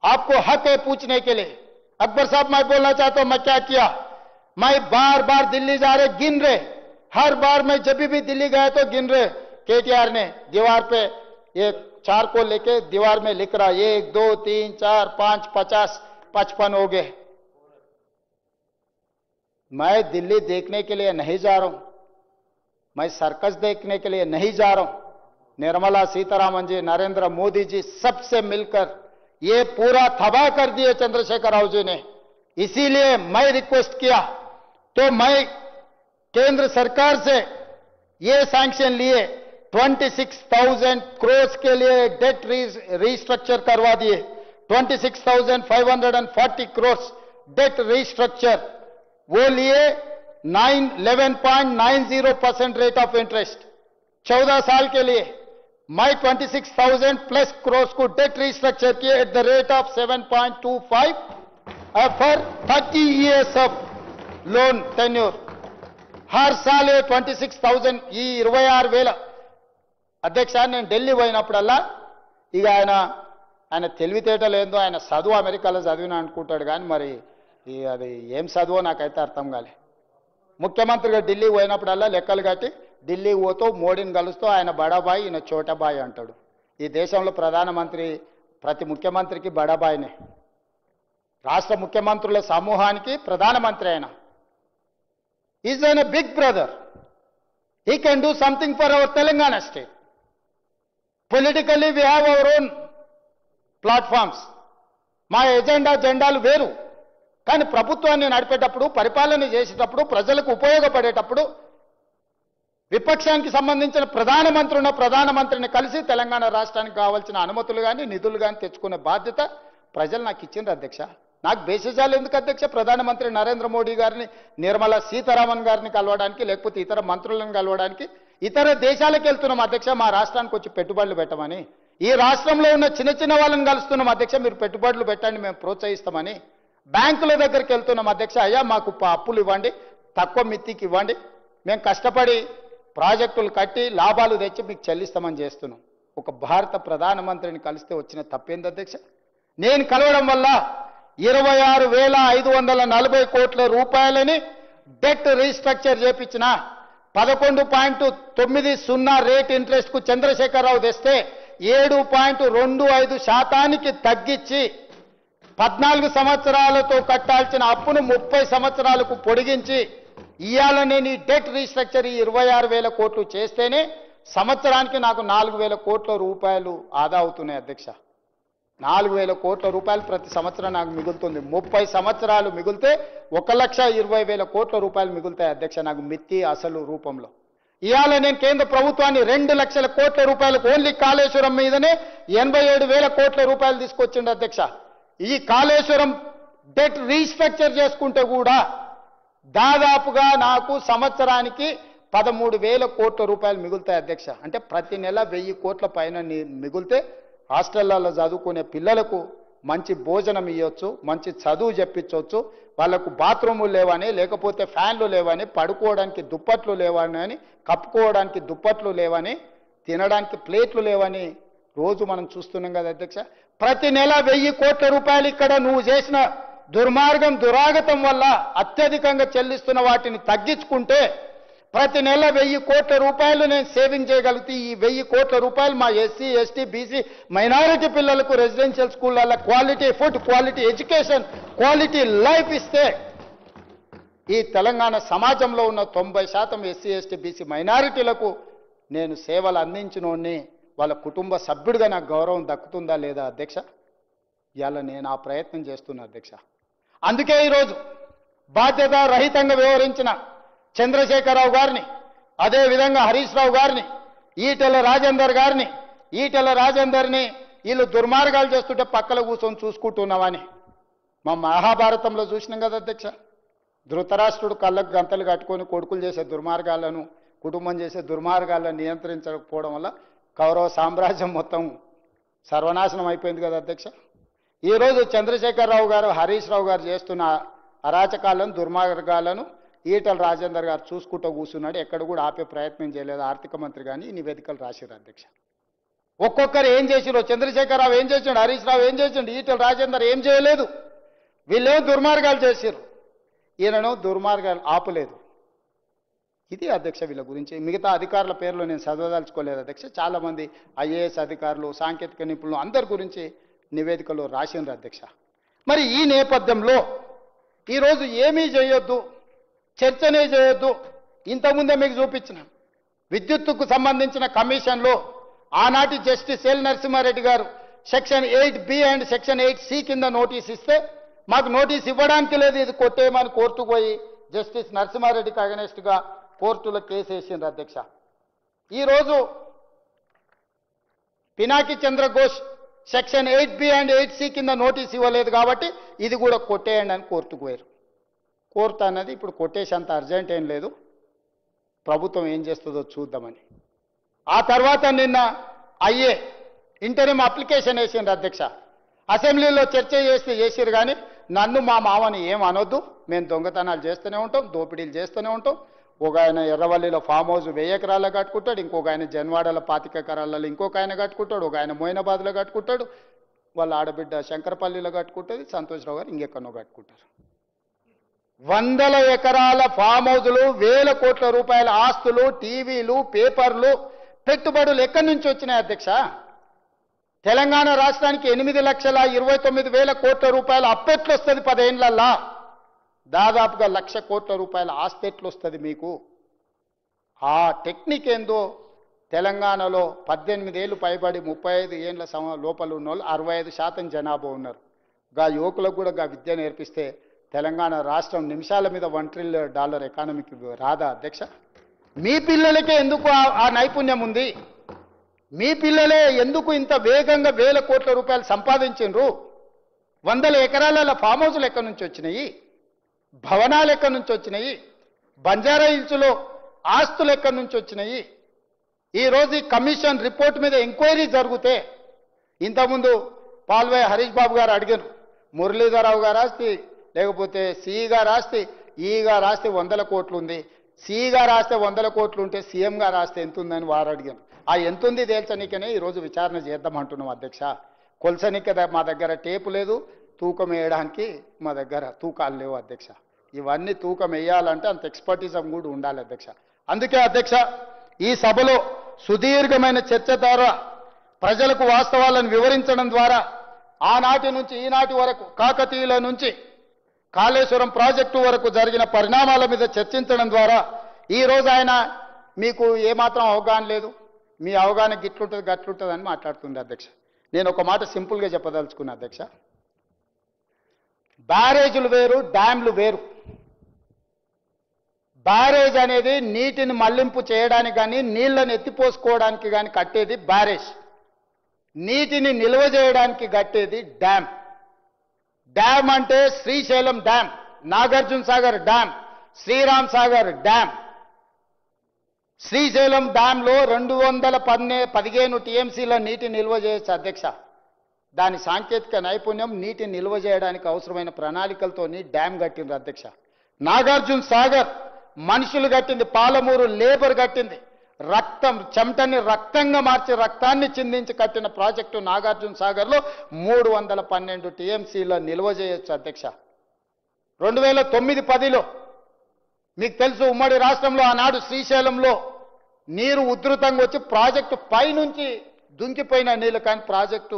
आपको हक है पूछने के लिए. अकबर साहब मैं बोलना चाहता हूं मैं क्या किया. मैं बार बार दिल्ली जा रहे गिन रहे, हर बार मैं जब भी दिल्ली गया तो गिन रहे. केटीआर ने दीवार पे एक चारकोल लेके दीवार में लिख रहा 1 2 3 4 5 50 55 हो गए. मैं दिल्ली देखने के लिए नहीं जा रहा हूं, मैं सर्कस देखने के लिए नहीं जा रहा हूं. निर्मला सीतारामन जी, नरेंद्र मोदी जी सबसे मिलकर ये पूरा तबाह कर दिए चंद्रशेखर राव जी ने. इसीलिए मैं रिक्वेस्ट किया तो मैं केंद्र सरकार से ये सैंक्शन लिए 26,000 करोड़ के लिए डेट रीस्ट्रक्चर करवा दिए. 26,540 करोड़ डेट रीस्ट्रक्चर वो लिए 11.90% रेट ऑफ इंटरेस्ट 14 साल के लिए. मैं 26,000 प्लस करोड़ को डेट रीस्ट्रक्चर किए at the rate of 7.25 for 30 years of loan tenure. हर साल 26,000 ఈ 26,000 అధ్యక్ష. నేను ఢిల్లీ పోయినప్పుడల్లా ఇక ఆయన తెలివితేటలు ఏందో, ఆయన చదువు అమెరికాలో చదివిన అనుకుంటాడు కానీ మరి అది ఏం చదువో నాకైతే అర్థం కాలే. ముఖ్యమంత్రిగా ఢిల్లీ పోయినప్పుడల్లా లెక్కలు కట్టి ఢిల్లీ పోతూ మోడీని కలుస్తూ ఆయన బడాబాయి ఈయన చోటబాయి అంటాడు. ఈ దేశంలో ప్రధానమంత్రి ప్రతి ముఖ్యమంత్రికి బడాబాయినే. రాష్ట్ర ముఖ్యమంత్రుల సమూహానికి ప్రధానమంత్రి ఆయన. Is an big brother. He can do something for our Telangana state. Politically we have our own platforms. మా జెండాలు వేరు. కానీ ప్రభుత్వాన్ని నడిపేటప్పుడు, పరిపాలన చేసేటప్పుడు, ప్రజలకు ఉపయోగపడేటప్పుడు విపక్షానికి సంబంధించిన ప్రధానమంత్రిని కలిసి తెలంగాణ రాష్ట్రానికి కావాల్సిన అనుమతులు కానీ నిధులు కానీ తెచ్చుకునే బాధ్యత ప్రజలు నాకు ఇచ్చిండ్రు అధ్యక్ష. నాకు బేసిజాలు ఎందుకు అధ్యక్ష? ప్రధానమంత్రి నరేంద్ర మోడీ గారిని, నిర్మలా సీతారామన్ గారిని కలవడానికి, లేకపోతే ఇతర మంత్రులను కలవడానికి ఇతర దేశాలకు వెళ్తున్నాం అధ్యక్ష, మా రాష్ట్రానికి వచ్చి పెట్టుబడులు పెట్టమని. ఈ రాష్ట్రంలో ఉన్న చిన్న వాళ్ళని కలుస్తున్నాం అధ్యక్ష, మీరు పెట్టుబడులు పెట్టండి మేము ప్రోత్సహిస్తామని. బ్యాంకుల దగ్గరికి వెళ్తున్నాం అధ్యక్ష, అయ్యా మాకు అప్పులు ఇవ్వండి, తక్కువ మిత్తికి ఇవ్వండి, మేము కష్టపడి ప్రాజెక్టులు కట్టి లాభాలు తెచ్చి మీకు చెల్లిస్తామని చేస్తున్నాం. ఒక భారత ప్రధానమంత్రిని కలిస్తే వచ్చిన తప్పేంది అధ్యక్ష? నేను కలవడం వల్ల 26,540 కోట్ల రూపాయలని డెట్ రీస్ట్రక్చర్ చేపించిన 11.90 రేట్ ఇంట్రెస్ట్కు చంద్రశేఖరరావు తెస్తే 7.25% తగ్గించి 14 సంవత్సరాలతో కట్టాల్సిన అప్పును 30 సంవత్సరాలకు పొడిగించి ఇయాలనే నీ డెట్ రీస్ట్రక్చర్ 26,000 కోట్లు చేస్తేనే సంవత్సరానికి నాకు 4,000 కోట్ల రూపాయలు ఆదా అవుతున్నాయి అధ్యక్ష. 4,000 కోట్ల రూపాయలు ప్రతి సంవత్సరం నాకు మిగులుతుంది. 30 సంవత్సరాలు మిగిలితే 1,20,000 కోట్ల రూపాయలు మిగులుతాయి అధ్యక్ష నాకు మిత్తి అసలు రూపంలో. ఇవాళ నేను కేంద్ర ప్రభుత్వాన్ని 2 లక్షల కోట్ల రూపాయలకు ఓన్లీ కాళేశ్వరం మీదనే 87,000 కోట్ల రూపాయలు తీసుకొచ్చిండు అధ్యక్ష. ఈ కాళేశ్వరం డెట్ రీస్ట్రక్చర్ చేసుకుంటే కూడా దాదాపుగా నాకు సంవత్సరానికి 13,000 కోట్ల రూపాయలు మిగులుతాయి అధ్యక్ష. అంటే ప్రతి నెల 1,000 కోట్ల పైన మిగిలితే హాస్టళ్లలో చదువుకునే పిల్లలకు మంచి భోజనం ఇవ్వచ్చు, మంచి చదువు చెప్పించవచ్చు, వాళ్లకు బాత్రూములు లేవని, లేకపోతే ఫ్యాన్లు లేవని, పడుకోవడానికి దుప్పట్లు లేవని, కప్పుకోవడానికి దుప్పట్లు లేవని, తినడానికి ప్లేట్లు లేవని రోజు మనం చూస్తున్నాం కదా అధ్యక్ష. ప్రతి నెల 1,000 కోట్ల రూపాయలు ఇక్కడ నువ్వు చేసిన దుర్మార్గం దురాగతం వల్ల అత్యధికంగా చెల్లిస్తున్న వాటిని తగ్గించుకుంటే ప్రతి నెల 1,000 కోట్ల రూపాయలు నేను సేవింగ్ చేయగలిగితే ఈ 1,000 కోట్ల రూపాయలు మా ఎస్సీ ఎస్టీ బీసీ మైనారిటీ పిల్లలకు రెసిడెన్షియల్ స్కూళ్ళల్లో quality food, quality education, quality life ఇస్తే ఈ తెలంగాణ సమాజంలో ఉన్న 90% ఎస్సీ ఎస్టీ బీసీ మైనారిటీలకు నేను సేవలు అందించినోడిని, వాళ్ళ కుటుంబ సభ్యుడిగా నాకు గౌరవం దక్కుతుందా లేదా అధ్యక్ష? ఇవాళ నేను ఆ ప్రయత్నం చేస్తున్నా అధ్యక్ష. అందుకే ఈరోజు బాధ్యత రహితంగా వ్యవహరించిన చంద్రశేఖరరావు గారిని, అదేవిధంగా హరీష్ రావు గారిని, ఈటెల రాజేందర్ని వీళ్ళు దుర్మార్గాలు చేస్తుంటే పక్కన కూర్చొని చూసుకుంటున్నామని మా మహాభారతంలో చూసినాం కదా అధ్యక్ష. ధృతరాష్ట్రుడు కళ్ళకు గంతలు కట్టుకొని కొడుకులు చేసే దుర్మార్గాలను, కుటుంబం చేసే దుర్మార్గాలను నియంత్రించకపోవడం వల్ల కౌరవ సామ్రాజ్యం మొత్తం సర్వనాశనం అయిపోయింది కదా అధ్యక్ష. ఈరోజు చంద్రశేఖరరావు గారు, హరీష్ రావు గారు చేస్తున్న అరాచకాలను, దుర్మార్గాలను ఈటల రాజేందర్ గారు చూసుకుంటూ కూర్చున్నాడు. ఎక్కడ కూడా ఆపే ప్రయత్నం చేయలేదు. ఆర్థిక మంత్రి కానీ నివేదికలు రాశారు అధ్యక్ష. ఒక్కొక్కరు ఏం చేసిరో, చంద్రశేఖరరావు ఏం చేసిండు, హరీష్ రావు ఏం చేసిండు, ఈటల రాజేందర్ ఏం చేయలేదు. వీళ్ళేమో దుర్మార్గాలు చేసిరు, ఈయనను దుర్మార్గాలు ఆపలేదు. ఇది అధ్యక్ష వీళ్ళ గురించి. మిగతా అధికారుల పేర్లు నేను చదవదలుచుకోలేదు అధ్యక్ష. చాలామంది ఐఏఎస్ అధికారులు, సాంకేతిక నిపుణులు అందరి గురించి నివేదికలో రాసిండ్రు అధ్యక్ష. మరి ఈ నేపథ్యంలో ఈరోజు ఏమీ చేయొద్దు, చర్చనే చేయొద్దు. ఇంతకుముందే మీకు చూపించిన విద్యుత్తుకు సంబంధించిన కమిషన్లో ఆనాటి జస్టిస్ ఎల్ నరసింహారెడ్డి గారు section 8B and section 8C కింద నోటీస్ ఇస్తే మాకు నోటీస్ ఇవ్వడానికి లేదు, ఇది కొట్టేయమని కోర్టుకు పోయి జస్టిస్ నరసింహారెడ్డికి అగనెస్ట్గా కోర్టులో కేసు వేసిండ్రు అధ్యక్ష. ఈరోజు Pinaki Chandra Ghose section 8B and 8C కింద నోటీస్ ఇవ్వలేదు కాబట్టి ఇది కూడా కొట్టేయండి అని కోర్టుకు పోయారు. కోర్టు అన్నది ఇప్పుడు కొట్టేసేంత అర్జెంట్ ఏం లేదు, ప్రభుత్వం ఏం చేస్తుందో చూద్దామని. ఆ తర్వాత నిన్న ఇంటరిమ్ అప్లికేషన్ వేసిండ్రు అధ్యక్ష. అసెంబ్లీలో చర్చ చేసిరు కానీ నన్ను మా మామని ఏం అనొద్దు, మేము దొంగతనాలు చేస్తూనే ఉంటాం, దోపిడీలు చేస్తూనే ఉంటాం. ఒక ఆయన ఎర్రవల్లిలో ఫామ్ హౌస్ 1000 ఎకరాల్లో కట్టుకుంటాడు, ఇంకొక ఆయన జన్వాడలో 25 ఎకరాలలో ఇంకొక ఆయన కట్టుకుంటాడు, ఒక ఆయన మోయినాబాద్లో కట్టుకుంటాడు, వాళ్ళ ఆడబిడ్డ శంకరపల్లిలో కట్టుకుంటుంది, సంతోష్రావు గారు ఇంకెక్కడో కట్టుకుంటారు. 100 ఎకరాల ఫామ్ హౌజులు, 1000 కోట్ల రూపాయల ఆస్తులు, టీవీలు, పేపర్లు, పెట్టుబడులు ఎక్కడి నుంచి వచ్చినాయి అధ్యక్ష? తెలంగాణ రాష్ట్రానికి 8,29,000 కోట్ల రూపాయల అప్పెట్లు వస్తుంది 10 ఏళ్లల్లా. దాదాపుగా 1,00,000 కోట్ల రూపాయల ఆస్తి ఎట్లు వస్తుంది మీకు? ఆ టెక్నిక్ ఏందో తెలంగాణలో 18 ఏళ్ళు పైబడి 35 ఏళ్ళ లోపల ఉన్న వాళ్ళు 65% జనాభా ఉన్నారు. గా యువకులకు కూడా గా విద్య నేర్పిస్తే తెలంగాణ రాష్ట్రం నిమిషాల మీద $1 ట్రిలియన్ ఎకానమీకి రాదా అధ్యక్ష? మీ పిల్లలకే ఎందుకు ఆ నైపుణ్యం ఉంది? మీ పిల్లలే ఎందుకు ఇంత వేగంగా 1000 కోట్ల రూపాయలు సంపాదించిండ్రు? 100 ఎకరాల ఫామ్ హౌస్లు ఎక్కడి నుంచి వచ్చినాయి? భవనాలు ఎక్కడి నుంచి వచ్చినాయి? బంజారా హిల్స్లో ఆస్తులు ఎక్కడి నుంచి వచ్చినాయి? ఈరోజు ఈ కమిషన్ రిపోర్ట్ మీద ఎంక్వైరీ జరిగితే, ఇంతకుముందు పాల్వే హరీష్ బాబు గారు అడిగారు, మురళీధరరావు గారు ఆస్తి లేకపోతే సిఈగా రాస్తే, ఈగా రాస్తే 100 కోట్లు ఉంది, సిఈగా రాస్తే 100 కోట్లు ఉంటే సీఎంగా రాస్తే ఎంత ఉందని వారు అడిగారు. ఆ ఎంతుంది తేల్చనికనే ఈరోజు విచారణ చేద్దామంటున్నాం అధ్యక్ష. కొలసనిక మా దగ్గర టేపు లేదు, తూకం వేయడానికి మా దగ్గర తూకాలు లేవు అధ్యక్ష. ఇవన్నీ తూకం వేయాలంటే అంత ఎక్స్పర్టిజం కూడా ఉండాలి అధ్యక్ష. అందుకే అధ్యక్ష ఈ సభలో సుదీర్ఘమైన చర్చ ద్వారా ప్రజలకు వాస్తవాలను వివరించడం ద్వారా ఆనాటి నుంచి ఈనాటి వరకు కాకతీయుల నుంచి కాళేశ్వరం ప్రాజెక్టు వరకు జరిగిన పరిణామాల మీద చర్చించడం ద్వారా ఈ రోజు ఆయన మీకు ఏమాత్రం అవగాహన లేదు, మీ అవగాహన గిట్లుంటుంది గట్లుంటుంది అని మాట్లాడుతుంది అధ్యక్ష. నేను ఒక మాట సింపుల్గా చెప్పదలుచుకున్నా అధ్యక్ష. బ్యారేజీలు వేరు, డ్యాంలు వేరు. బ్యారేజ్ అనేది నీటిని మళ్లింపు చేయడానికి కానీ నీళ్లను ఎత్తిపోసుకోవడానికి కానీ కట్టేది బ్యారేజ్. నీటిని నిల్వ చేయడానికి కట్టేది డ్యామ్. డ్యామ్ అంటే Srisailam dam, Nagarjuna Sagar dam, Sriram Sagar dam. Srisailam డ్యాంలో 215 టీఎంసీల నీటి నిల్వ చేయొచ్చు అధ్యక్ష. దాని సాంకేతిక నైపుణ్యం నీటి నిల్వ చేయడానికి అవసరమైన ప్రణాళికలతోని డ్యామ్ కట్టింది అధ్యక్ష. నాగార్జున సాగర్ మనుషులు కట్టింది, పాలమూరు లేబర్ కట్టింది, రక్తం చెమటని రక్తంగా మార్చి రక్తాన్ని చిందించి కట్టిన ప్రాజెక్టు నాగార్జున సాగర్లో 312 టీఎంసీల నిల్వ చేయొచ్చు అధ్యక్ష. 2009-10లో మీకు తెలుసు ఉమ్మడి రాష్ట్రంలో ఆనాడు శ్రీశైలంలో నీరు ఉధృతంగా వచ్చి ప్రాజెక్టు పైనుంచి దుంకిపోయిన నీళ్ళు, కానీ ప్రాజెక్టు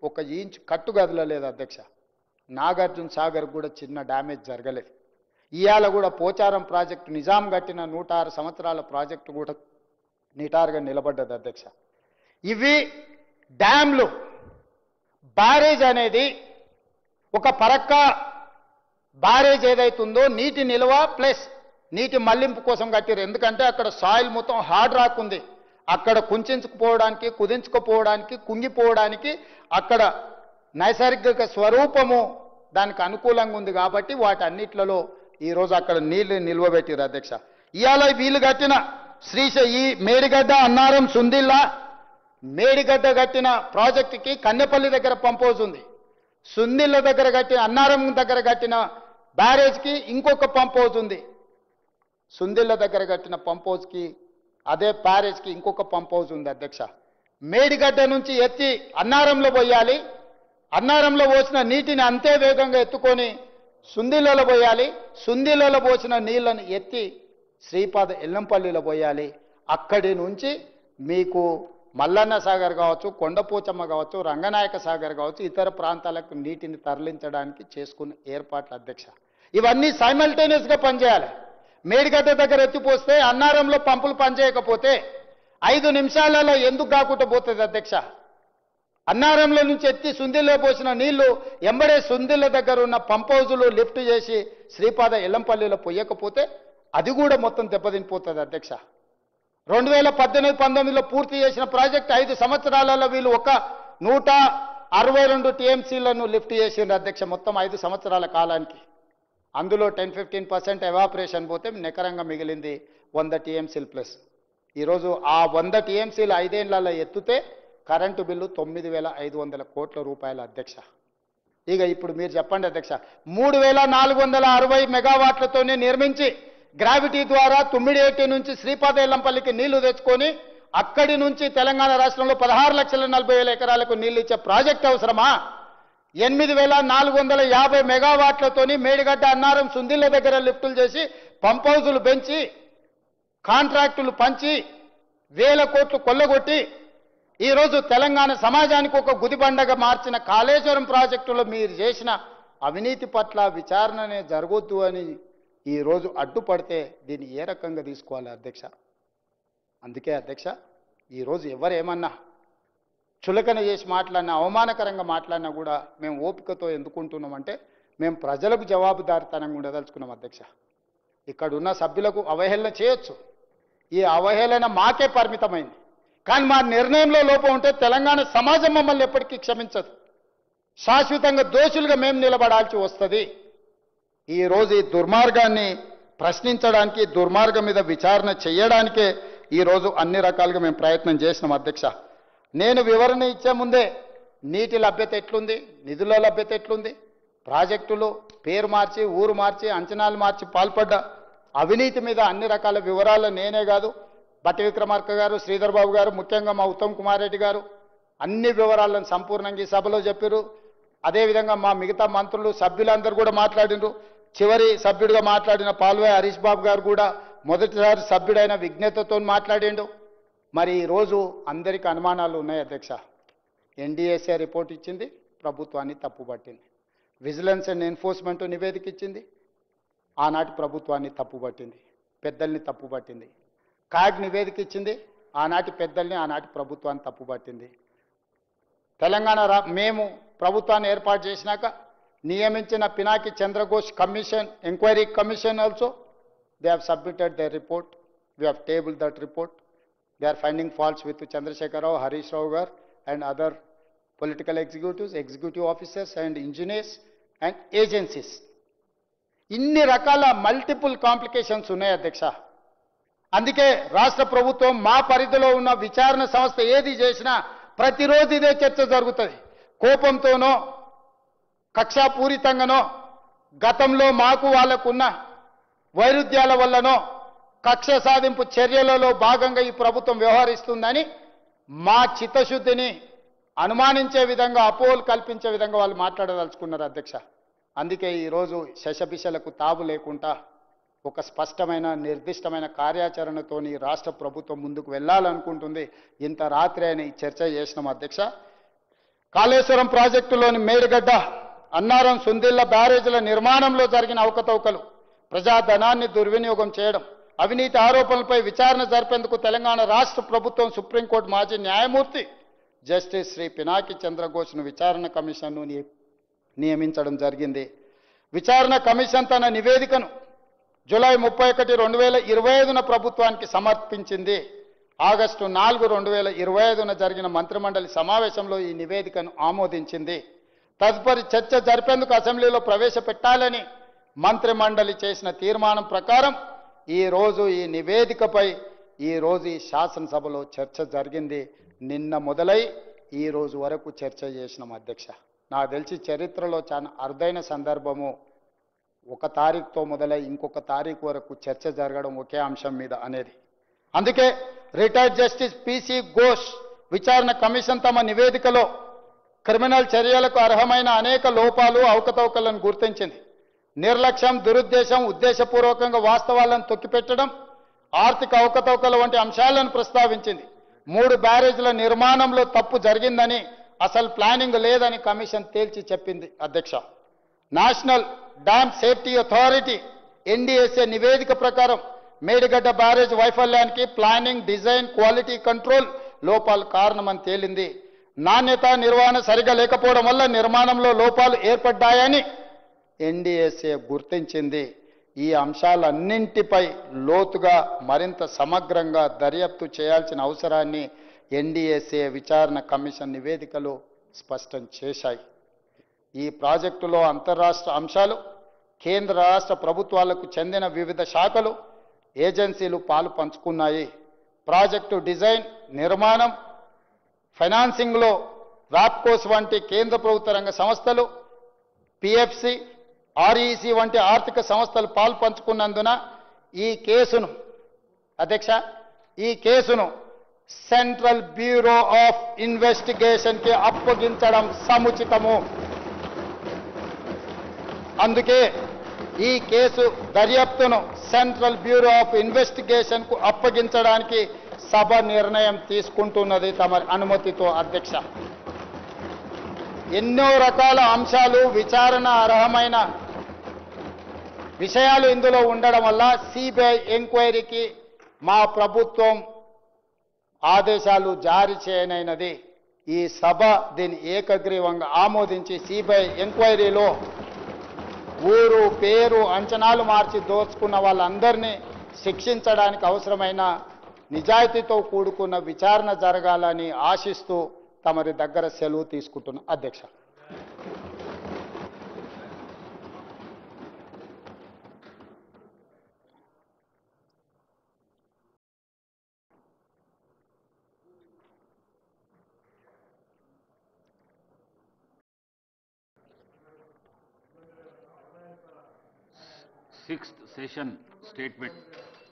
1 ఇంచు కట్టుగదలలేదు అధ్యక్ష. నాగార్జున సాగర్ కూడా చిన్న డ్యామేజ్ జరగలేదు. ఇవాళ కూడా పోచారం ప్రాజెక్టు నిజాం కట్టిన 106 సంవత్సరాల ప్రాజెక్టు కూడా నిటారుగా నిలబడ్డది అధ్యక్ష. ఇవి డ్యాంలు. బ్యారేజ్ అనేది ఒక పరక్క బ్యారేజ్ ఏదైతుందో నీటి నిల్వ ప్లస్ నీటి మళ్లింపు కోసం కట్టారు. ఎందుకంటే అక్కడ సాయిల్ మొత్తం హార్డ్ రాక్ ఉంది, అక్కడ కుంచుకుపోవడానికి, కుదించుకుపోవడానికి, కుంగిపోవడానికి అక్కడ నైసర్గిక స్వరూపము దానికి అనుకూలంగా ఉంది. కాబట్టి వాటన్నిట్లలో ఈరోజు అక్కడ నీళ్లు నిల్వ పెట్టారు అధ్యక్ష. ఇవాళ వీళ్ళు కట్టిన ఈ మేడిగడ్డ, అన్నారం, సుందిల్లా, మేడిగడ్డ కట్టిన ప్రాజెక్టుకి కన్నెపల్లి దగ్గర పంపోజ్ ఉంది. సుందిళ్ళ దగ్గర కట్టిన, అన్నారం దగ్గర కట్టిన బ్యారేజ్కి ఇంకొక పంపోజ్ ఉంది. సుందిళ్ళ దగ్గర కట్టిన పంపోజ్కి, అదే బ్యారేజ్కి ఇంకొక పంపోజ్ ఉంది అధ్యక్ష. మేడిగడ్డ నుంచి ఎత్తి అన్నారంలో పోయాలి, అన్నారంలో పోసిన నీటిని అంతే వేగంగా ఎత్తుకొని సుందిళ్ళలో పోయాలి, సుందిళ్ళలో పోసిన నీళ్లను ఎత్తి శ్రీపాద ఎల్లంపల్లిలో పోయాలి. అక్కడి నుంచి మీకు మల్లన్న సాగర్ కావచ్చు, కొండపోచమ్మ కావచ్చు, రంగనాయక సాగర్ కావచ్చు, ఇతర ప్రాంతాలకు నీటిని తరలించడానికి చేసుకున్న ఏర్పాట్లు అధ్యక్ష. ఇవన్నీ సైమల్టేనియస్గా పనిచేయాలి. మేడిగడ్డ దగ్గర ఎత్తిపోస్తే అన్నారంలో పంపులు పనిచేయకపోతే 5 నిమిషాలలో ఎందుకు కాకుండా పోతుంది అధ్యక్ష? అన్నారంలో నుంచి ఎత్తి సుందిల్లో పోసిన నీళ్లు ఎంబడే సుందిళ్ళ దగ్గర ఉన్న పంపౌజులు లిఫ్ట్ చేసి శ్రీపాద ఎల్లంపల్లిలో పోయకపోతే అది కూడా మొత్తం దెబ్బతినిపోతుంది అధ్యక్ష. 2018-19లో పూర్తి చేసిన ప్రాజెక్ట్ 5 సంవత్సరాలలో వీళ్ళు 162 టీఎంసీలను లిఫ్ట్ చేసిండ్రు అధ్యక్ష. మొత్తం 5 సంవత్సరాల కాలానికి. అందులో 10-15% ఎవాపరేషన్ పోతే నికరంగా మిగిలింది 100 టీఎంసీలు ప్లస్. ఈరోజు ఆ 100 టీఎంసీలు 5 ఏళ్లలో ఎత్తుతే కరెంటు బిల్లు 9,500 కోట్ల రూపాయల అధ్యక్ష. ఇక ఇప్పుడు మీరు చెప్పండి అధ్యక్ష, 3,460 మెగావాట్లతోనే నిర్మించి గ్రావిటీ ద్వారా తుమ్మిడిఏటి నుంచి శ్రీపాద ఎల్లంపల్లికి నీళ్లు తెచ్చుకొని అక్కడి నుంచి తెలంగాణ రాష్ట్రంలో 16,40,000 ఎకరాలకు నీళ్లు ఇచ్చే ప్రాజెక్ట్ అవసరమా? 8,450 మెగావాట్లతోని మేడిగడ్డ, అన్నారం, సుందిళ్ళ దగ్గర లిఫ్టులు చేసి పంప్ హౌజులు పెంచి కాంట్రాక్టులు పంచి 1,000 కోట్లు కొల్లగొట్టి ఈరోజు తెలంగాణ సమాజానికి ఒక గుదిబండగా మార్చిన కాళేశ్వరం ప్రాజెక్టులో మీరు చేసిన అవినీతి పట్ల విచారణనే జరగొద్దు అని ఈరోజు అడ్డుపడితే దీన్ని ఏ రకంగా తీసుకోవాలి అధ్యక్ష? అందుకే అధ్యక్ష ఈరోజు ఎవరేమన్నా చులకన చేసి మాట్లాడినా, అవమానకరంగా మాట్లాడినా కూడా మేము ఓపికతో ఎందుకుంటున్నామంటే మేము ప్రజలకు జవాబుదారితనంగా ఉండదలుచుకున్నాం అధ్యక్ష. ఇక్కడ ఉన్న సభ్యులకు అవహేళన చేయొచ్చు, ఈ అవహేళన మాకే పరిమితమైంది. కానీ మా నిర్ణయంలో లోపం ఉంటే తెలంగాణ సమాజం మమ్మల్ని ఎప్పటికీ క్షమించదు. శాశ్వతంగా దోషులుగా మేము నిలబడాల్సి వస్తుంది. ఈరోజు ఈ దుర్మార్గాన్ని ప్రశ్నించడానికి, దుర్మార్గం మీద విచారణ చేయడానికే ఈరోజు అన్ని రకాలుగా మేము ప్రయత్నం చేసినాం అధ్యక్ష. నేను వివరణ ఇచ్చే ముందే నీటి లభ్యత ఎట్లుంది, నిధుల లభ్యత ఎట్లుంది, ప్రాజెక్టులు పేరు మార్చి, ఊరు మార్చి, అంచనాలు మార్చి పాల్పడ్డ అవినీతి మీద అన్ని రకాల వివరాలు నేనే కాదు, బట్టి విక్రమార్క గారు, శ్రీధర్ బాబు గారు, ముఖ్యంగా మా ఉత్తమ్ కుమార్ రెడ్డి గారు అన్ని వివరాలను సంపూర్ణంగా ఈ సభలో చెప్పారు. అదేవిధంగా మా మిగతా మంత్రులు, సభ్యులందరూ కూడా మాట్లాడినారు. చివరి సభ్యుడిగా మాట్లాడిన పాల్వాయి హరీష్ బాబు గారు కూడా మొదటిసారి సభ్యుడైన విజ్ఞతతో మాట్లాడిండు. మరి ఈరోజు అందరికీ అనుమానాలు ఉన్నాయి అధ్యక్ష. ఎన్డీఎస్ఏ రిపోర్ట్ ఇచ్చింది, ప్రభుత్వాన్ని తప్పుపట్టింది. విజిలెన్స్ అండ్ ఎన్ఫోర్స్మెంట్ నివేదిక ఇచ్చింది, ఆనాటి ప్రభుత్వాన్ని తప్పుపట్టింది, పెద్దల్ని తప్పుపట్టింది. కాగ్ నివేదిక ఇచ్చింది, ఆనాటి పెద్దల్ని ఆనాటి ప్రభుత్వాన్ని తప్పుపట్టింది. తెలంగాణ మేము ప్రభుత్వాన్ని ఏర్పాటు చేసినాక నియమించిన Pinaki Chandra Ghose commission, enquiry commission also they have submitted their report. We have tabled that report. They are finding faults with Chandrasekhar Rao, Harish Rao Gar and other political executives, executive officers and engineers and agencies. ఇన్ని రకాల multiple complications ఉన్నాయి అధ్యక్ష. అందుకే రాష్ట్ర ప్రభుత్వం మా పరిధిలో ఉన్న విచారణ సంస్థ ఏది చేసినా ప్రతిరోజు ఇదే చర్చ జరుగుతుంది. కోపంతోనో కక్షాపూరితంగానో గతంలో మాకు వాళ్లకున్న వైరుధ్యాల వల్లనో కక్ష సాధింపు చర్యలలో భాగంగా ఈ ప్రభుత్వం వ్యవహరిస్తుందని మా చిత్తశుద్ధిని అనుమానించే విధంగా, అపోహలు కల్పించే విధంగా వాళ్ళు మాట్లాడదలుచుకున్నారు అధ్యక్ష. అందుకే ఈరోజు శశబిషలకు తావు లేకుండా ఒక స్పష్టమైన నిర్దిష్టమైన కార్యాచరణతోని రాష్ట్ర ప్రభుత్వం ముందుకు వెళ్ళాలనుకుంటుంది. ఇంత రాత్రి అయిన ఈ చర్చ చేసినాం అధ్యక్ష. కాళేశ్వరం ప్రాజెక్టులోని మేడిగడ్డ, అన్నారం, సుందిళ్ల బ్యారేజీల నిర్మాణంలో జరిగిన అవకతవకలు, ప్రజాధనాన్ని దుర్వినియోగం చేయడం, అవినీతి ఆరోపణలపై విచారణ జరిపేందుకు తెలంగాణ రాష్ట్ర ప్రభుత్వం సుప్రీంకోర్టు మాజీ న్యాయమూర్తి జస్టిస్ శ్రీ పినాకి చంద్రఘోష్ను విచారణ కమిషన్ను నియమించడం జరిగింది. విచారణ కమిషన్ తన నివేదికను జూలై 31, 2025న ప్రభుత్వానికి సమర్పించింది. ఆగస్టు 4, 2025న జరిగిన మంత్రిమండలి సమావేశంలో ఈ నివేదికను ఆమోదించింది. తదుపరి చర్చ జరిపేందుకు అసెంబ్లీలో ప్రవేశపెట్టాలని మంత్రిమండలి చేసిన తీర్మానం ప్రకారం ఈరోజు ఈ నివేదికపై ఈరోజు ఈ శాసనసభలో చర్చ జరిగింది. నిన్న మొదలై ఈరోజు వరకు చర్చ చేసినాం అధ్యక్ష. నాకు తెలిసి చరిత్రలో చాలా అరుదైన సందర్భము, 1 తారీఖుతో మొదలై ఇంకొక తారీఖు వరకు చర్చ జరగడం ఒకే అంశం మీద అనేది. అందుకే రిటైర్డ్ జస్టిస్ పిసి ఘోష్ విచారణ కమిషన్ తమ నివేదికలో క్రిమినల్ చర్యలకు అర్హమైన అనేక లోపాలు, అవకతవకలను గుర్తించింది. నిర్లక్ష్యం, దురుద్దేశం, ఉద్దేశపూర్వకంగా వాస్తవాలను తొక్కిపెట్టడం, ఆర్థిక అవకతవకల వంటి అంశాలను ప్రస్తావించింది. 3 బ్యారేజీల నిర్మాణంలో తప్పు జరిగిందని, అసలు ప్లానింగ్ లేదని కమిషన్ తేల్చి చెప్పింది అధ్యక్ష. National dam safety authority NDSA నివేదిక ప్రకారం మేడిగడ్డ బ్యారేజ్ వైఫల్యానికి ప్లానింగ్, డిజైన్, క్వాలిటీ కంట్రోల్ లోపాలు కారణమని తేలింది. నాణ్యత, నిర్వహణ సరిగా లేకపోవడం వల్ల నిర్మాణంలో లోపాలు ఏర్పడ్డాయని ఎన్డీఎస్ఏ గుర్తించింది. ఈ అంశాలన్నింటిపై లోతుగా మరింత సమగ్రంగా దర్యాప్తు చేయాల్సిన అవసరాన్ని ఎన్డీఎస్ఏ విచారణ కమిషన్ నివేదికలు స్పష్టం చేశాయి. ఈ ప్రాజెక్టులో అంతర్రాష్ట్ర అంశాలు, కేంద్ర రాష్ట్ర ప్రభుత్వాలకు చెందిన వివిధ శాఖలు, ఏజెన్సీలు పాలు పంచుకున్నాయి. ప్రాజెక్టు డిజైన్, నిర్మాణం, ఫైనాన్సింగ్లో వ్యాప్కోస్ వంటి కేంద్ర ప్రభుత్వ రంగ సంస్థలు, పిఎఫ్సి, ఆర్ఈసి వంటి ఆర్థిక సంస్థలు పాలు పంచుకున్నందున ఈ కేసును అధ్యక్ష సెంట్రల్ బ్యూరో ఆఫ్ ఇన్వెస్టిగేషన్కి అప్పగించడం సముచితము. అందుకే ఈ కేసు దర్యాప్తును సెంట్రల్ బ్యూరో ఆఫ్ ఇన్వెస్టిగేషన్కు అప్పగించడానికి సభ నిర్ణయం తీసుకుంటున్నది తమ అనుమతితో అధ్యక్ష. ఎన్నో రకాల అంశాలు, విచారణ అర్హమైన విషయాలు ఇందులో ఉండడం వల్ల సిబిఐ ఎంక్వైరీకి మా ప్రభుత్వం ఆదేశాలు జారీ చేయనైనది. ఈ సభ దీన్ని ఏకగ్రీవంగా ఆమోదించి సిబిఐ ఎంక్వైరీలో ఊరు, పేరు, అంచనాలు మార్చి దోచుకున్న వాళ్ళందరినీ శిక్షించడానికి అవసరమైన నిజాయితీతో కూడుకున్న విచారణ జరగాలని ఆశిస్తూ తమరి దగ్గర సెలవు తీసుకుంటున్న అధ్యక్ష. Sixth session statement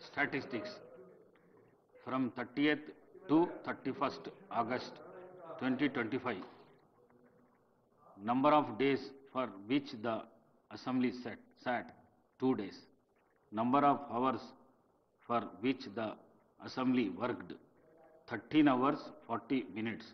statistics from 30th to 31st August 2025. Number of days for which the assembly sat 2 days. Number of hours for which the Assembly worked 13 hours 40 minutes